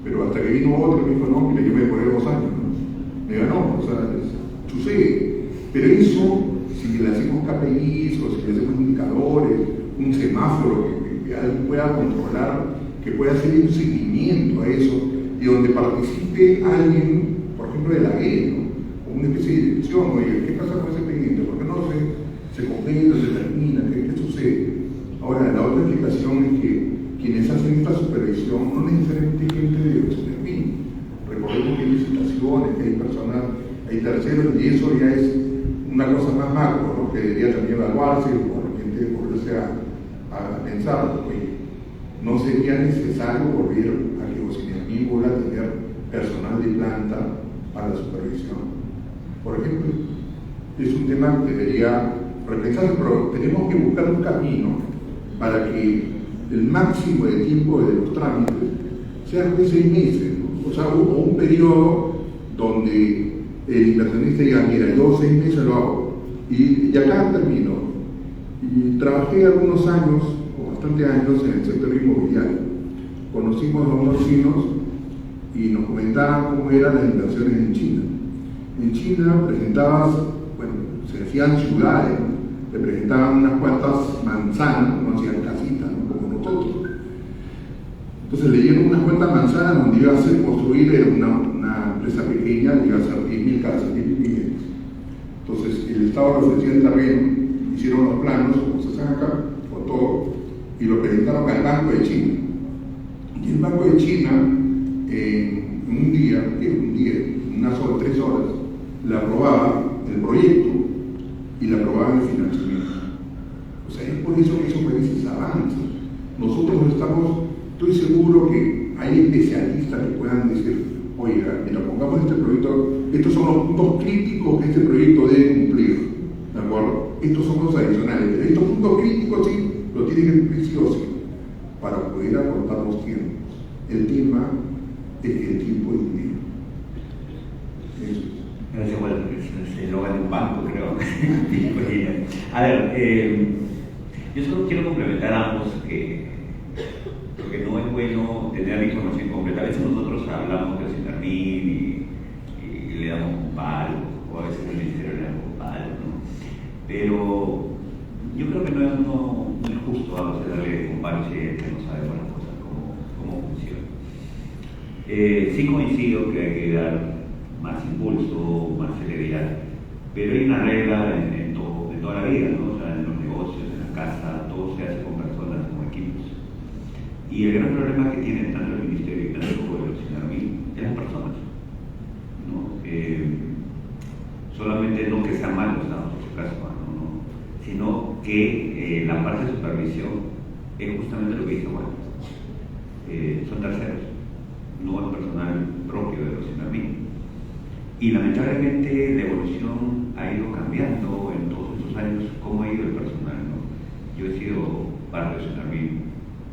pero hasta que vino otro me dijo, no, mira, yo me demoré 2 años, ¿no? Me ganó, o sea, sucede. Pero eso, si le hacemos KPIs o si le hacemos indicadores, un semáforo que alguien pueda controlar, que pueda hacer un seguimiento a eso, y donde participe alguien, por ejemplo, de la GE, ¿no? O una especie de dirección, oye, ¿qué pasa con ese pendiente? ¿Por qué no se completa, se termina? ¿Qué sucede? Ahora, la otra explicación es que quienes hacen esta supervisión no necesariamente hay gente de Supermin. Recordemos que hay licitaciones, que hay personal, hay terceros, y eso ya es una cosa más macro, ¿no? Que debería también evaluarse o la gente volverse a pensar, oye, no sería necesario volver a que Oceanía vuelva a tener personal de planta para la supervisión. Por ejemplo, es un tema que debería repensarse, pero tenemos que buscar un camino para que el máximo de tiempo de los trámites sea de 6 meses, ¿no? O sea, un periodo donde el inversionista diga, mira, yo 6 meses lo hago y acá termino. Y trabajé algunos años, o bastantes años, en el sector inmobiliario. Conocimos a unos chinos y nos comentaban cómo eran las inversiones en China. En China presentabas, bueno, se decían ciudades, ¿no? Te presentaban unas cuantas manzanas, no hacían casitas, ¿no? Como nosotros. Entonces le dieron unas cuantas manzanas donde iba a ser construir una empresa pequeña, iba a ser 10.000 casas, 10.000 viviendas. Entonces el Estado le ofrecía el terreno, hicieron los planos, como se hacen acá, con todo, y lo presentaron al Banco de China. Y el Banco de China, en un día, unas 3 horas, le aprobaba el proyecto y le aprobaba el financiamiento. O sea, es por eso que esos países avanzan. Nosotros estoy seguro que hay especialistas que puedan decir, oiga, mira, pongamos este proyecto, estos son los puntos críticos que este proyecto debe cumplir, ¿de acuerdo? estos son los adicionales. Pero estos puntos críticos sí lo tienen que cumplir sí o sí, para poder acortar los tiempos. El tema es que el tiempo es dinero. Eso. Gracias, Walter, se lo gana un banco, creo. A ver, yo solo quiero complementar a ambos porque no es bueno tener la información completa. A veces nosotros hablamos de Sinarmin y le damos un palo, o a veces el ministerio le damos un palo, ¿no? Pero yo creo que no es justo a veces darle un palo si no sabemos las cosas cómo funcionan. Sí coincido que hay que dar más impulso, más celeridad, pero hay una regla en toda la vida, ¿no? O sea, en los negocios, en la casa, todo se hace con personas, con equipos. Y el gran problema que tiene tanto el Ministerio y tanto el pueblo, Sinarmin, es las personas, ¿no? Solamente no que sean malos, ¿no? Por su caso, ¿no? Sino que la parte de supervisión es justamente lo que dice Juan. Son terceros, no es personal propio de los Sinarmin. Y lamentablemente la evolución ha ido cambiando en todos estos años, cómo ha ido el personal, ¿no? Yo he sido parte de Sinarmin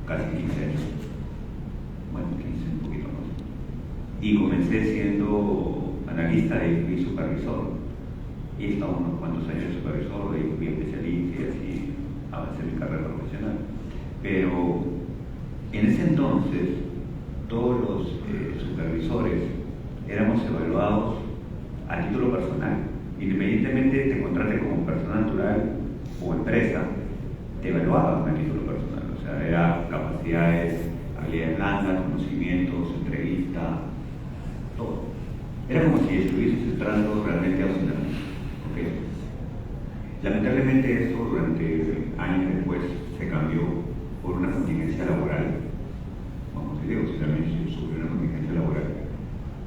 casi 15 años, bueno, 15, un poquito más. Y comencé siendo analista y fui supervisor. Y he estado unos cuantos años de supervisor, y fui especialista y así avancé mi carrera profesional. Pero en ese entonces, todos los supervisores éramos evaluados a título personal. Independientemente te contrate como persona natural o empresa, te evaluaban a título personal. O sea, era capacidades, habilidades blandas, conocimientos, entrevista, todo. Era como si estuvieses entrando realmente a Sinarmin. ¿Okay? Lamentablemente esto durante años después se cambió por una contingencia laboral. Vamos, te digo, Sinarmin sufrió una contingencia laboral.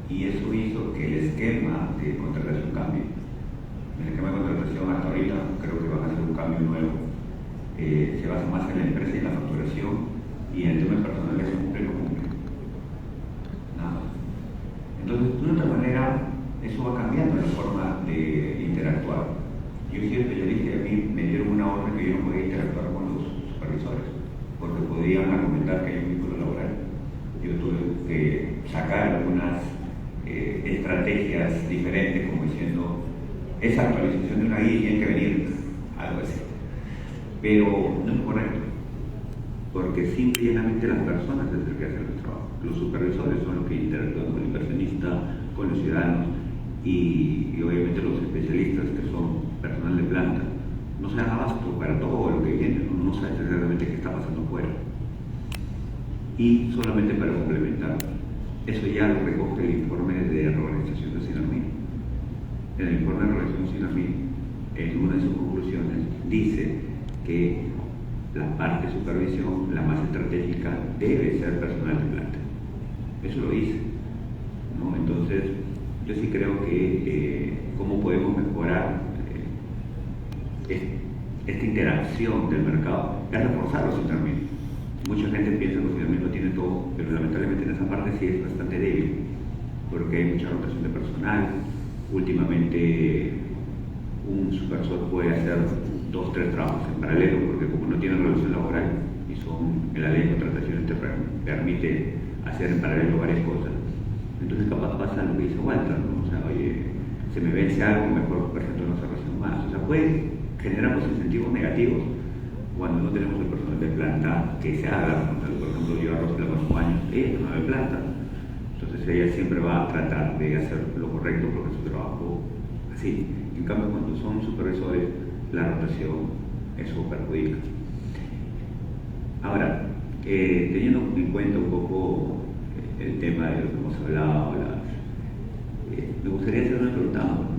Y eso hizo que el esquema de contratación cambie. El esquema de contratación hasta ahorita creo que va a ser un cambio nuevo. Se basa más en la empresa y en la facturación, y en el tema personal es un cumple. Nada más. Entonces, de otra manera, eso va cambiando la forma de interactuar. Yo soy especialista y a mí me dieron una orden que yo no podía interactuar con los supervisores, porque podían argumentar que hay un vínculo laboral. Yo tuve que sacar algunas estrategias diferentes, como diciendo, esa actualización de una guía tiene que venir, algo así. Pero no es correcto, porque simple y llanamente las personas es el que hacen el trabajo. Los supervisores son los que interactúan con el inversionista, con los ciudadanos y obviamente los especialistas, que son personal de planta. No se dan abasto para todo lo que viene, no saben exactamente qué está pasando afuera. Y solamente para complementar, eso ya lo recoge el informe de reorganización de Sinarmin. En el informe de reorganización de Sinarmin, en una de sus conclusiones, dice que la parte de supervisión, la más estratégica, debe ser personal de planta. Eso lo dice, ¿no? Entonces, yo sí creo que cómo podemos mejorar esta interacción del mercado es reforzarlo Sinarmin. Mucha gente piensa que Sinarmin lo tiene todo, pero lamentablemente en esa parte sí es bastante débil, porque hay mucha rotación de personal. Últimamente un supervisor puede hacer 2 o 3 trabajos en paralelo, porque como no tiene relación laboral y la ley de contrataciones te permite hacer en paralelo varias cosas, entonces capaz pasa lo que dice Walter, ¿no? O sea, oye, se me vence algo, mejor presento una observación más. O sea, puede generar incentivos negativos cuando no tenemos el personal de planta que se haga. Por ejemplo, yo a Rosela con 5 años, ella no de planta, entonces ella siempre va a tratar de hacer lo correcto porque su trabajo así. En cambio, cuando son supervisores, la rotación eso perjudica. Ahora, teniendo en cuenta un poco el tema de lo que hemos hablado, me gustaría hacer una pregunta, ¿no?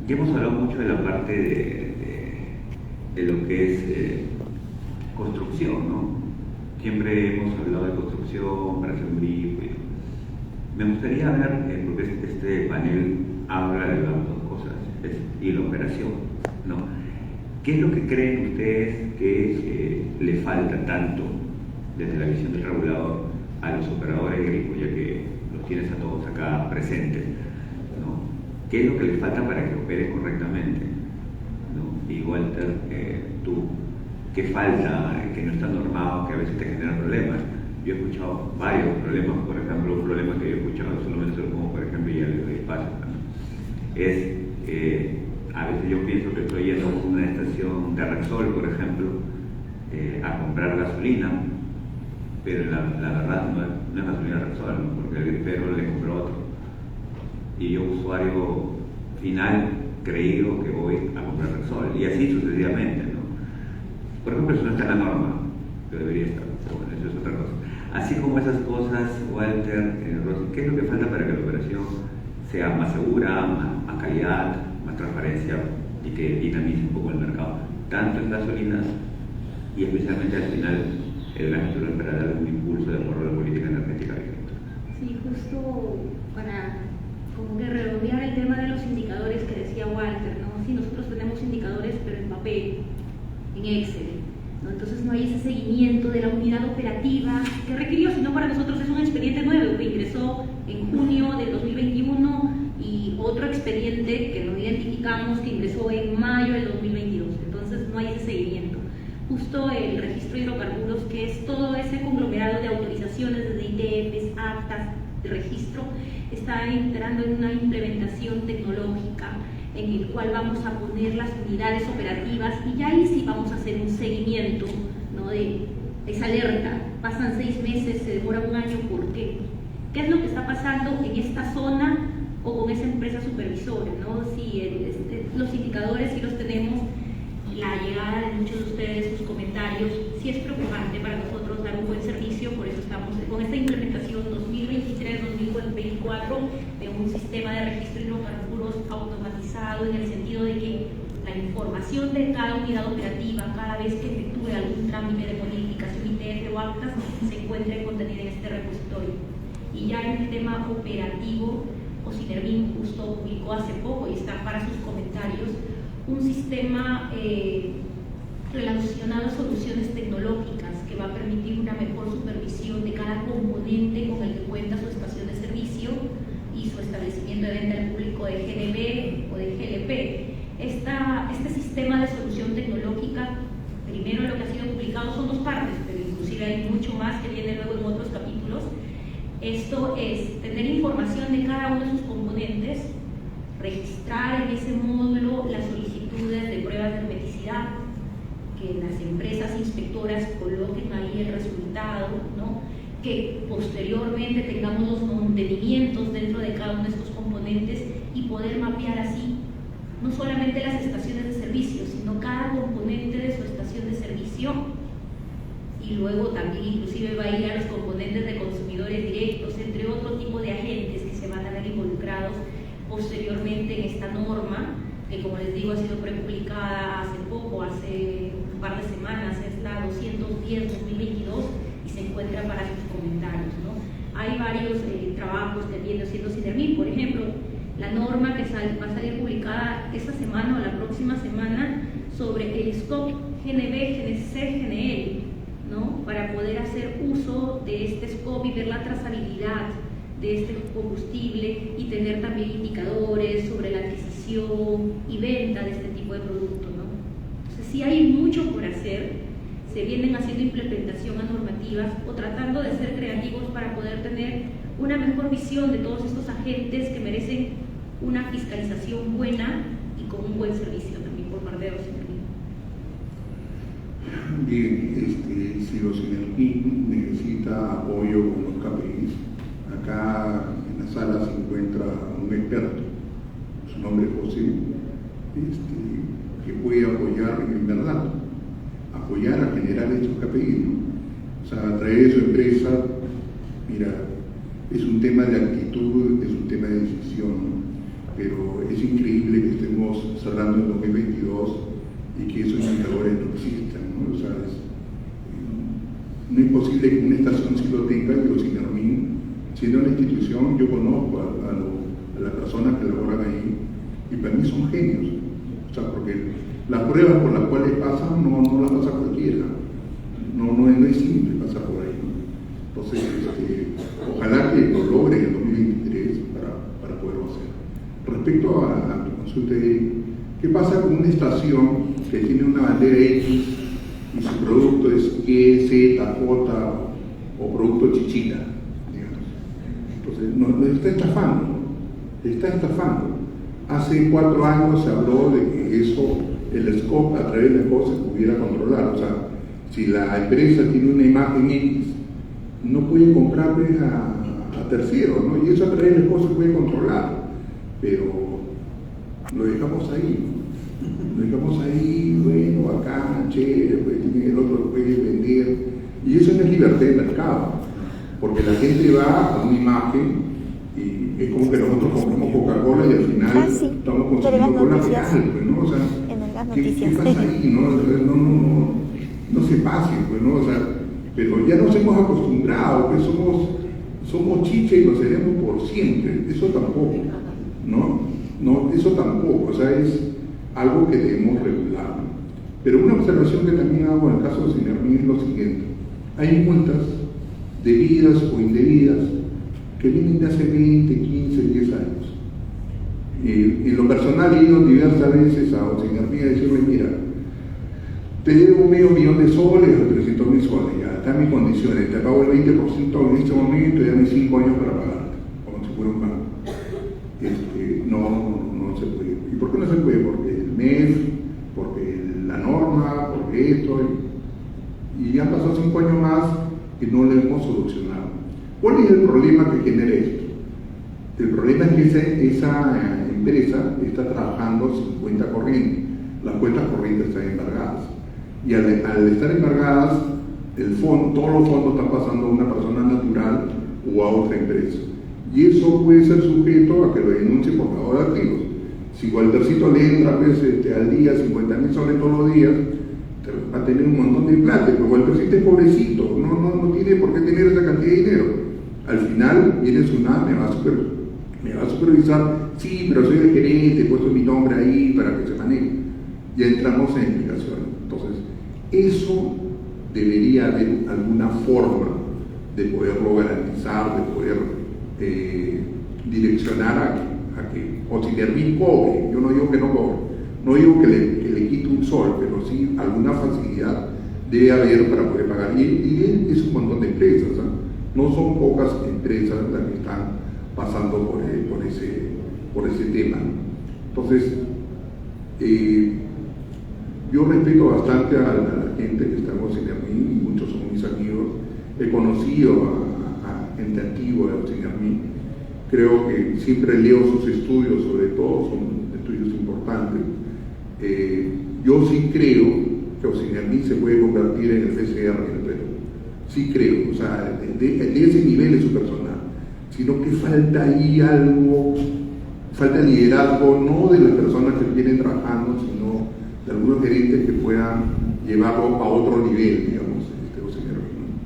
Ya hemos hablado mucho de la parte de lo que es construcción, ¿no? Siempre hemos hablado de construcción para hacer un brief. Me gustaría ver, porque este panel habla de las dos cosas, y la operación, ¿no? ¿Qué es lo que creen ustedes que le falta tanto desde la visión del regulador a los operadores de grifo, ya que los tienes a todos acá presentes, ¿no? ¿qué es lo que le falta para que opere correctamente? ¿No? Y Walter, tú, ¿qué falta? Que no está normado, que a veces te genera problemas. Yo he escuchado varios problemas, por ejemplo, un problema que yo he escuchado, solamente se lo pongo por ejemplo, y ya le doy espacio, ¿no? Es, a veces yo pienso que estoy yendo a una estación de Repsol, por ejemplo, a comprar gasolina, pero la verdad no es gasolina Repsol, ¿no? Porque el gripero le compró otro. Y yo, usuario final, creído que voy a comprar Repsol, y así sucesivamente, ¿no? Por ejemplo, eso no está en la norma, pero debería estar, pero bueno, eso es otra cosa. Así como esas cosas, Walter, Rosy, ¿qué es lo que falta para que la operación sea más segura, más calidad, más transparencia y que dinamice un poco el mercado, tanto en gasolinas y especialmente al final el Gran Nacional para dar un impulso de acuerdo a la política energética vigente? Sí, justo para como que redondear el tema de los indicadores que decía Walter, ¿no? Sí, nosotros tenemos indicadores, pero en papel, en Excel, ¿no? Entonces no hay ese seguimiento de la unidad operativa que requirió, sino para nosotros es un expediente nuevo que ingresó en junio del 2021 y otro expediente que no identificamos que ingresó en mayo del 2022. Entonces no hay ese seguimiento. Justo el registro de hidrocarburos, que es todo ese conglomerado de autorizaciones desde ITFs, actas, de registro, está entrando en una implementación tecnológica en el cual vamos a poner las unidades operativas y ya ahí sí vamos a hacer un seguimiento, ¿no? De esa alerta. Pasan 6 meses, se demora 1 año, ¿por qué? ¿Qué es lo que está pasando en esta zona o con esa empresa supervisora, ¿no? Si los indicadores sí los tenemos, la llegada de muchos de ustedes, sus comentarios, sí es preocupante para nosotros dar un buen servicio, por eso estamos con esta implementación 2023-2024 de un sistema de registro de hidrocarburos automatizado en el sentido de que la información de cada unidad operativa, cada vez que efectúe algún trámite de modificación ITF o actas, se encuentre contenida en este repositorio. Y ya en el tema operativo, Ocinervin justo publicó hace poco y está para sus comentarios un sistema relacionado a soluciones tecnológicas que va a permitir una mejor supervisión de cada componente con el que cuenta su estación de servicio y su establecimiento de venta al público de GNB o de GLP. Este sistema de solución tecnológica, primero lo que ha sido publicado son 2 partes, pero inclusive hay mucho más que viene luego en otros capítulos. Esto es tener información de cada uno de sus componentes, registrar en ese módulo las solicitudes de pruebas de hermeticidad, que las empresas inspectoras coloquen ahí el resultado, ¿no? Que posteriormente tengamos los mantenimientos dentro de cada uno de estos componentes y poder mapear así no solamente las estaciones de servicio, sino cada componente de su estación de servicio, y luego también inclusive va a ir a los componentes de consumidores directos, entre otro tipo de agentes que se van a ver involucrados posteriormente en esta norma, que como les digo ha sido prepublicada hace poco, hace un par de semanas, es la 210-2022 y se encuentra para sus comentarios, ¿no? Hay varios trabajos que viene haciendo Ocinervin, por ejemplo, la norma que va a salir publicada esta semana o la próxima semana sobre el scope GNB, GNC, GNL, ¿no? Para poder hacer uso de este scope y ver la trazabilidad de este combustible y tener también indicadores sobre la adquisición y venta de este tipo de producto, ¿no? Entonces sí hay mucho por hacer, se vienen haciendo implementación a normativas o tratando de ser creativos para poder tener una mejor visión de todos estos agentes que merecen una fiscalización buena y con un buen servicio también por parte de Ocinervin. Bien, si Ocinervin necesita apoyo con los KPIs, acá en la sala se encuentra un experto, su nombre es José, que puede apoyar en verdad, apoyar a generar estos KPIs, ¿no? O sea, traer su empresa, mira, es un tema de actitud, es un tema de decisión, ¿no? Pero es increíble que estemos cerrando en 2022 y que esos indicadores no existan, ¿no? O sea, no es posible que una estación sí lo tenga y Ocinervin, siendo una institución, yo conozco a las personas que laboran ahí y para mí son genios, o sea, porque las pruebas por las cuales pasan no las pasa cualquiera, no es simple pasar por ahí, ¿no? Entonces, ojalá que lo logren en 2023 para poderlo hacer. respecto a tu consulta, ¿qué pasa con una estación que tiene una bandera X y su producto es Y, Z, J o producto chichita, digamos? Entonces, no está estafando, ¿no? Está estafando. Hace 4 años se habló de que eso, el SCOP a través de cosas se pudiera controlar. O sea, si la empresa tiene una imagen X, no puede comprarle a terceros, ¿no? Y eso a través de cosas se puede controlar. Pero lo dejamos ahí, ¿no? Lo dejamos ahí, bueno, acá, chévere, pues, el otro puede vender. Y eso no es libertad de mercado, porque la gente va a una imagen y es como que nosotros compramos Coca-Cola y al final estamos consumiendo cola real, pues, ¿no? O sea, ¿qué pasa ahí? No se pase, pues, ¿no? O sea, pero ya nos hemos acostumbrado, pues somos chicha y lo seremos por siempre. Eso tampoco, ¿no? No, eso tampoco, o sea, es algo que debemos regular. Pero una observación que también hago en el caso de Sinermin es lo siguiente: hay multas debidas o indebidas que vienen de hace 20, 15, 10 años. En lo personal he ido diversas veces a Sinermin a decirle, mira, te debo $500,000 de soles o 300.000 soles, ya están mis condiciones, te pago el 20% en este momento y dame 5 años para pagarte, como si fuera un banco. No se puede. ¿Y por qué no se puede? Porque el MEF, porque la norma, porque esto, y han pasado 5 años más y no lo hemos solucionado. ¿Cuál es el problema que genera esto? El problema es que esa empresa está trabajando sin cuenta corriente. Las cuentas corrientes están embargadas. Y al estar embargadas, todos los fondos están pasando a una persona natural o a otra empresa. Y eso puede ser sujeto a que lo denuncie por lavado de activos. Si Waltercito le entra pues, al día 50.000 soles todos los días, va a tener un montón de plata, pero Waltercito es pobrecito, no tiene por qué tener esa cantidad de dinero. Al final viene SUNAT, me va a supervisar, sí, pero soy el gerente, he puesto mi nombre ahí para que se maneje. Ya entramos en explicación. Entonces, eso debería haber alguna forma de poderlo garantizar, de poder direccionar a que Sinermin cobre. Yo no digo que no cobre, no digo que le quite un sol, pero sí alguna facilidad debe haber para poder pagar. Y es un montón de empresas, ¿eh? No son pocas empresas las que están pasando por ese tema. Entonces, yo respeto bastante a la gente que está en Sinermin, y muchos son mis amigos. He conocido a gente antigua de Sinermin. Creo que siempre leo sus estudios, sobre todo, son estudios importantes. Yo sí creo que Sinermin se puede convertir en el PCR en el Perú. Sí creo, o sea, de ese nivel es su personal. Sino que falta ahí algo, falta liderazgo, no de las personas que vienen trabajando, sino de algunos gerentes que puedan llevarlo a otro nivel, digamos, Sinermin.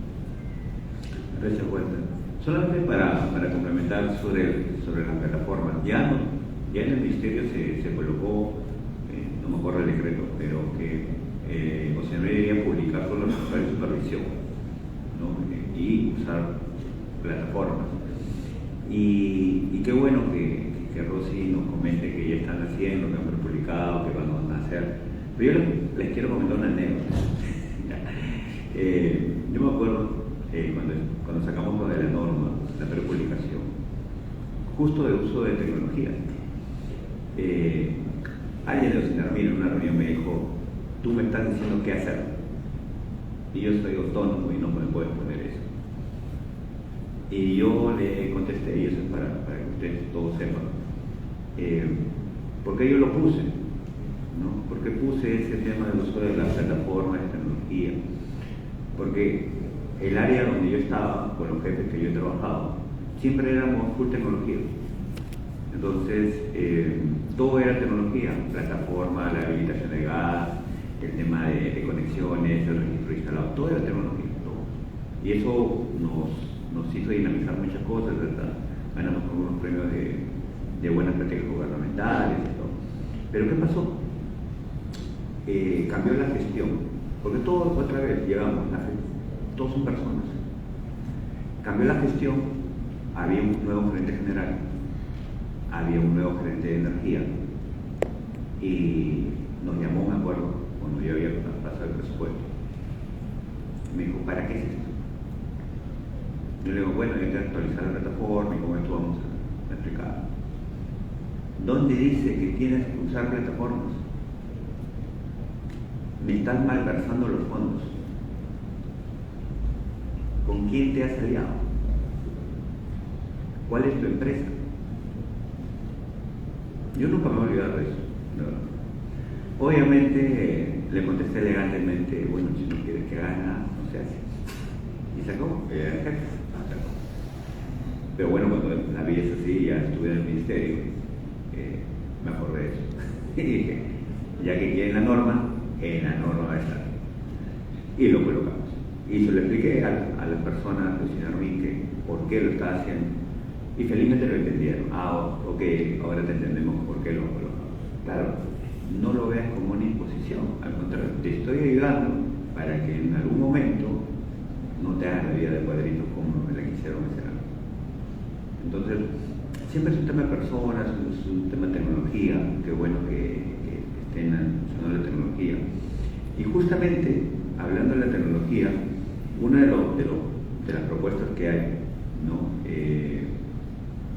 Gracias, Walter. Solamente para complementar sobre la plataforma, ya en el Ministerio se colocó, no me acuerdo el decreto, pero que Sinermin debería publicar solo los resultados de supervisión, ¿no? Y usar plataformas. Y qué bueno que Rosy nos comente que ya están haciendo, que han publicado, que van a hacer. Pero yo les quiero comentar una anécdota. Yo me acuerdo cuando sacamos lo de la norma, la prepublicación, justo de uso de tecnología. Alguien de Sinermin en una reunión me dijo, tú me estás diciendo qué hacer, y yo soy autónomo y no me puedes poner eso. Y yo le contesté, y eso es para que ustedes todos sepan, ¿por qué yo lo puse? ¿No? ¿Por qué puse ese tema del uso de las plataformas de tecnología? Porque el área donde yo estaba, con los jefes que yo he trabajado, siempre éramos full tecnología. Entonces, todo era tecnología, plataforma, la habilitación de gas, el tema de conexiones, el registro instalado, todo era tecnología, todo. Y eso nos hizo dinamizar muchas cosas, ¿verdad? Ganamos algunos premios de buenas prácticas gubernamentales y todo. Pero ¿qué pasó? Cambió la gestión, porque todos otra vez llegamos, todos son personas. Cambió la gestión, había un nuevo gerente general había un nuevo gerente de energía y nos llamó, me acuerdo, cuando yo había pasado el presupuesto. Me dijo, ¿para qué es esto? Yo le digo, bueno, hay que actualizar la plataforma y con esto vamos a explicar. ¿Dónde dice que tienes que usar plataformas? Me estás malversando los fondos. ¿Con quién te has aliado? ¿Cuál es tu empresa? Yo nunca me he olvidado de eso. No. Obviamente le contesté elegantemente, bueno, si no quieres que gana, no se hace. Y se acabó. Pero bueno, cuando la vi es así, ya estuve en el ministerio, me acordé de eso. Y dije, ya que quieren la norma va a estar. Y lo colocamos. Y se lo expliqué a las personas de Sinermin que por qué lo estaba haciendo. Y felizmente lo entendieron. Ah, ok, ahora te entendemos por qué lo colocamos. Claro, no lo veas como una imposición. Al contrario, te estoy ayudando para que en algún momento no te hagas la vida de cuadritos como me la quisieron hacer. Entonces, siempre es un tema de personas, es un tema de tecnología. Qué bueno que estén usando la tecnología. Y justamente, hablando de la tecnología, una de las propuestas que hay, ¿no?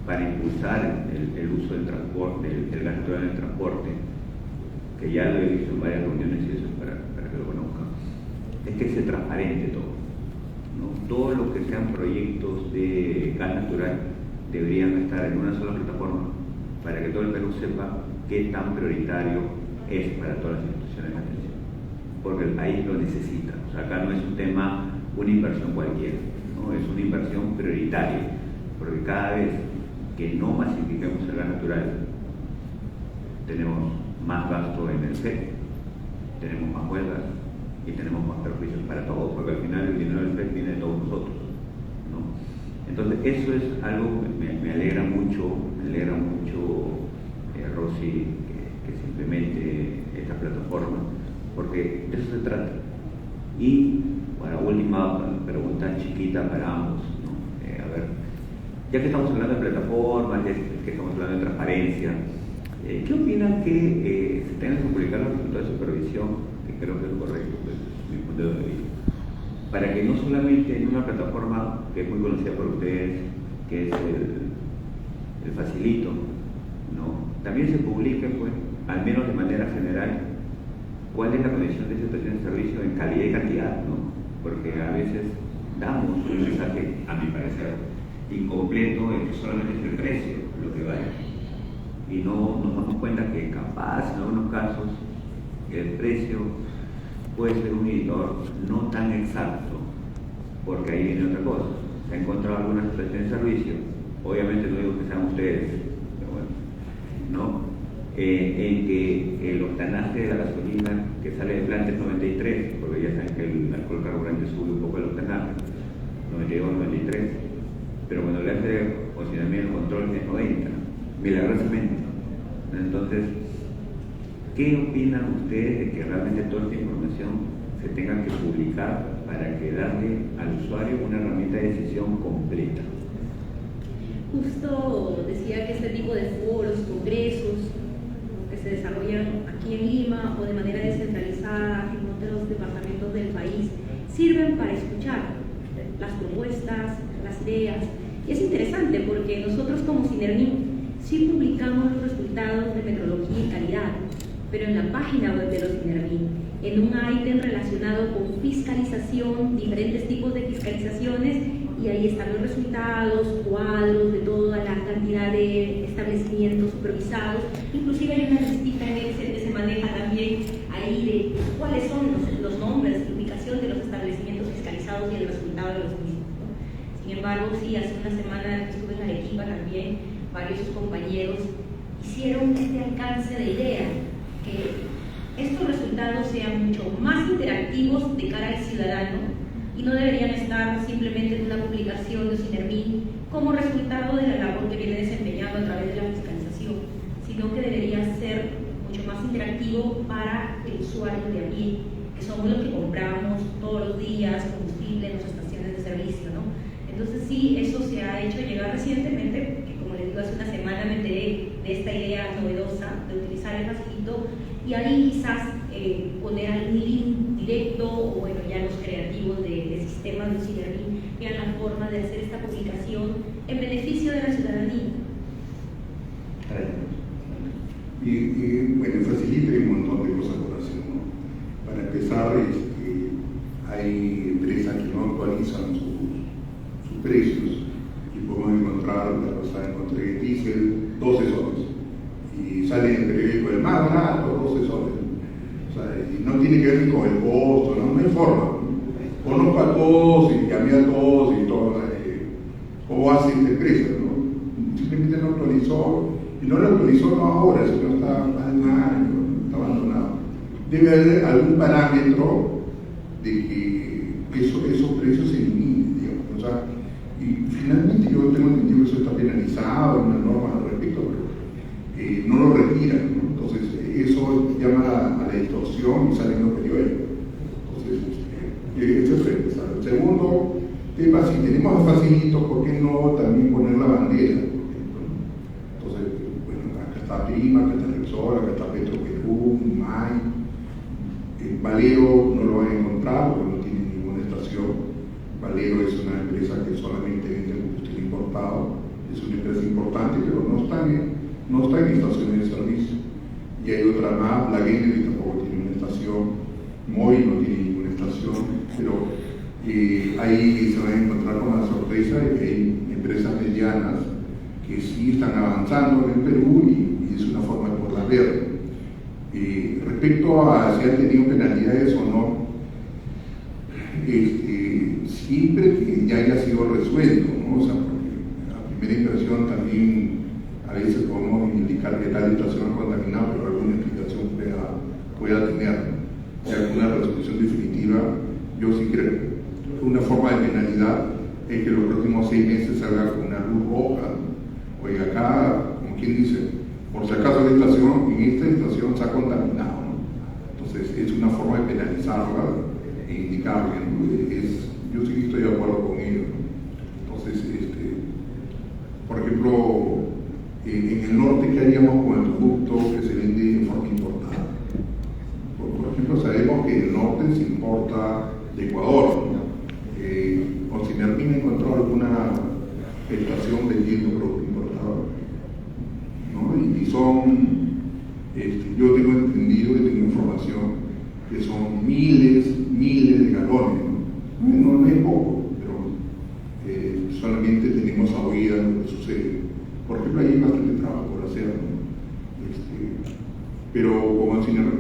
Para impulsar el uso del transporte, el gas natural en el transporte, que ya lo he visto en varias reuniones y eso es para que lo conozcan, es que sea transparente todo, ¿no? Todo lo que sean proyectos de gas natural deberían estar en una sola plataforma para que todo el Perú sepa qué tan prioritario es para todas las instituciones de atención, porque el país lo necesita. O sea, acá no es un tema, una inversión cualquiera, ¿no? Es una inversión prioritaria, porque cada vez que no masifiquemos el gas natural, tenemos más gasto en el FED, tenemos más huelgas y tenemos más perjuicios para todos, porque al final el dinero del FED viene de todos nosotros, ¿no? Entonces, eso es algo que me alegra mucho, Rosy, que se implemente esta plataforma, porque de eso se trata. Y, bueno, última pregunta chiquita para ambos, ¿no? A ver, ya que estamos hablando de plataformas, ya que estamos hablando de transparencia, ¿qué opinan que se tengan que publicar los resultados de supervisión, que creo que es lo correcto, pues, desde mi punto de vista, para que no solamente en una plataforma que es muy conocida por ustedes, que es el Facilito, ¿no? También se publique, pues, al menos de manera general, cuál es la condición de esa estación de servicio en calidad y cantidad, ¿no? Porque a veces damos un mensaje, a mi parecer, incompleto en que solamente es el precio lo que vale. Y no nos damos cuenta que capaz, en algunos casos, el precio puede ser un indicador no tan exacto, porque ahí viene otra cosa. Se han encontrado algunas estaciones de servicio, obviamente no digo que sean ustedes, pero bueno, ¿no? En que el octanaje de la gasolina que sale de planta es 93, porque ya saben que el alcohol carburante sube un poco el octanaje, 92, 93, pero cuando le hace funcionamiento control es 90, milagrosamente. Entonces, ¿qué opinan ustedes de que realmente toda esta información se tenga que publicar para que darle al usuario una herramienta de decisión completa? Justo decía que este tipo de foros, congresos, que se desarrollan aquí en Lima o de manera descentralizada en otros departamentos del país, sirven para escuchar las propuestas, las ideas. Y es interesante porque nosotros como Sinermin sí publicamos los resultados de metrología y calidad, pero en la página web de los Sinermin, en un ítem relacionado con fiscalización, diferentes tipos de fiscalizaciones, y ahí están los resultados, cuadros de toda la cantidad de establecimientos supervisados. Inclusive hay una listita en Excel que se maneja también ahí de cuáles son los nombres, la ubicación de los establecimientos fiscalizados y el resultado de los mismos, ¿no? Sin embargo, sí, hace una semana que estuve en Arequipa también, varios compañeros hicieron este alcance de idea, que estos resultados sean mucho más interactivos de cara al ciudadano, y no deberían estar simplemente en una publicación de Sinermin como resultado de la labor que viene desempeñando a través de la fiscalización, sino que debería ser mucho más interactivo para el usuario de a pie, que somos los que compramos todos los días combustible en nuestras estaciones de servicio, ¿no? Entonces sí, eso se ha hecho llegar recientemente, que como les digo, hace una semana semana me enteré de esta idea novedosa de utilizar el facilito, y ahí quizás poner algún link directo, o bueno, ya los creativos de sistemas de Cinermin vean la forma de hacer esta publicación en beneficio de la ciudadanía. Y bueno, facilita un montón de cosas por hacer, ¿no? Para empezar, hay empresas que no actualizan sus precios, y podemos encontrar, la pasada encontré diésel 12 soles, y sale en el periódico el más barato, 12 soles. O sea, y no tiene que ver ni con el costo, no hay forma. Conozco a todos y llamé a todos y todo. ¿Cómo hace esta empresa? ¿No? Simplemente no actualizó, y no lo actualizó no ahora, sino está más de un año, está abandonado. Debe haber algún parámetro de que esos precios se eliminen, digamos. O sea, y finalmente yo tengo entendido que eso está penalizado en una norma al respecto, pero no lo retiran, ¿no? Entonces eso llama a la distorsión y sale en los periódicos. Entonces, eso es frente. El segundo tema, si tenemos a facilito, ¿por qué no también poner la bandera? Entonces, bueno, acá está Prima, acá está Repsol, acá está Petroperú, MAI. Valero no lo van a encontrar porque no tiene ninguna estación. Valero es una empresa que solamente vende combustible importado, es una empresa importante, pero no está en estaciones de servicio. Y hay otra más, la Gene, que tampoco tiene una estación, Móvil no tiene ninguna estación, pero ahí se van a encontrar con la sorpresa de que hay empresas medianas que sí están avanzando en el Perú y es una forma de poderlas ver. Respecto a si han tenido penalidades o no, siempre que ya haya sido resuelto, ¿no? O sea, porque a primera impresión también a veces podemos indicar que tal estación es contaminada, pero alguna explicación pueda tener, ¿no? Si alguna resolución definitiva, yo sí creo. Una forma de penalidad es que los próximos 6 meses salga con una luz roja, ¿no? Oiga, acá, como quien dice, por si acaso en esta estación se ha contaminado, ¿no? Entonces es una forma de penalizarla e indicarle, ¿no? Yo sí estoy de acuerdo con ello, ¿no? Entonces, por ejemplo, en el norte, ¿qué haríamos con el producto que se vende en forma importada? Por ejemplo, sabemos que el norte se importa de Ecuador, ¿no? O si Cinermin encontró alguna estación vendiendo producto importado, ¿no? Y son, yo tengo entendido y tengo información que son miles de galones, ¿no? No es poco, pero solamente tenemos a oídas lo que sucede. Por ejemplo, hay bastante trabajo por hacer, ¿no? Pero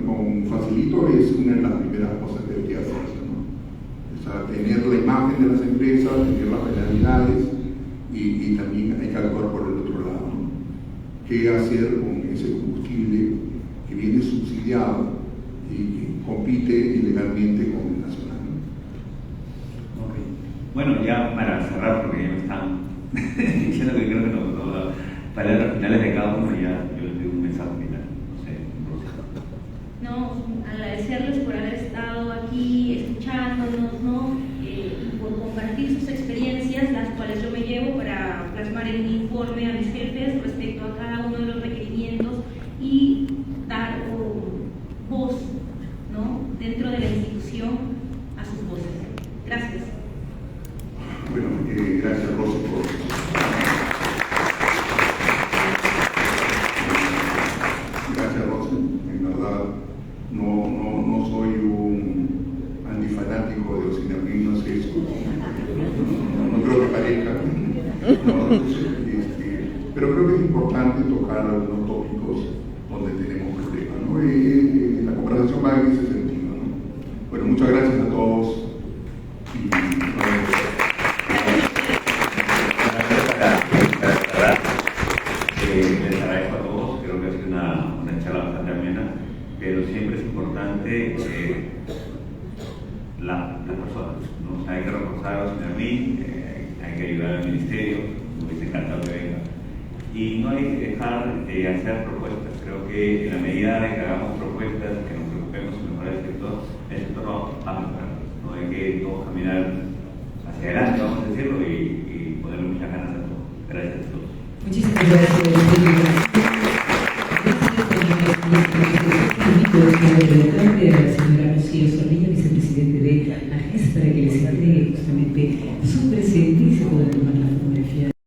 con facilito es una de las primeras cosas que debería hacerse, ¿no? O sea, tener la imagen de las empresas, tener las penalidades y también hay que actuar por el otro lado, ¿no? ¿Qué hacer con ese combustible que viene subsidiado y que compite ilegalmente con el nacional? Okay. Bueno, ya para cerrar, porque ya me están diciendo que creo que no palabras finales de cada uno, ya yo les digo un mensaje final. No sé, No, agradecerles por haber estado aquí escuchándonos, ¿no? Y por compartir sus experiencias, las cuales yo me llevo para plasmar en un informe a mis jefes respecto a cada uno de los requerimientos y dar voz, ¿no? Dentro de la institución a sus voces. Gracias. Bueno, gracias, Rosy, gracias, Rosy. En verdad, no soy un antifanático de los Cinermin, no sé eso. No creo que parezca. Pero creo que es importante tocar algunos tópicos donde tenemos problemas, ¿no? Y la conversación va en ese sentido, ¿no? Bueno, muchas gracias a todos. Les agradezco a todos, creo que ha sido una charla bastante amena, pero siempre es importante las personas, ¿no? O sea, hay que reforzar a los Cinermin, hay que ayudar al ministerio, me hubiese encantado que venga, y no hay que dejar de hacer propuestas. Creo que en la medida de que hagamos propuestas, que nos preocupemos en mejorar el sector va a mejorar, ¿no? Hay que todos caminar hacia adelante, vamos a decirlo, y ponerle muchas ganas a todos. Gracias a todos. Muchísimas gracias.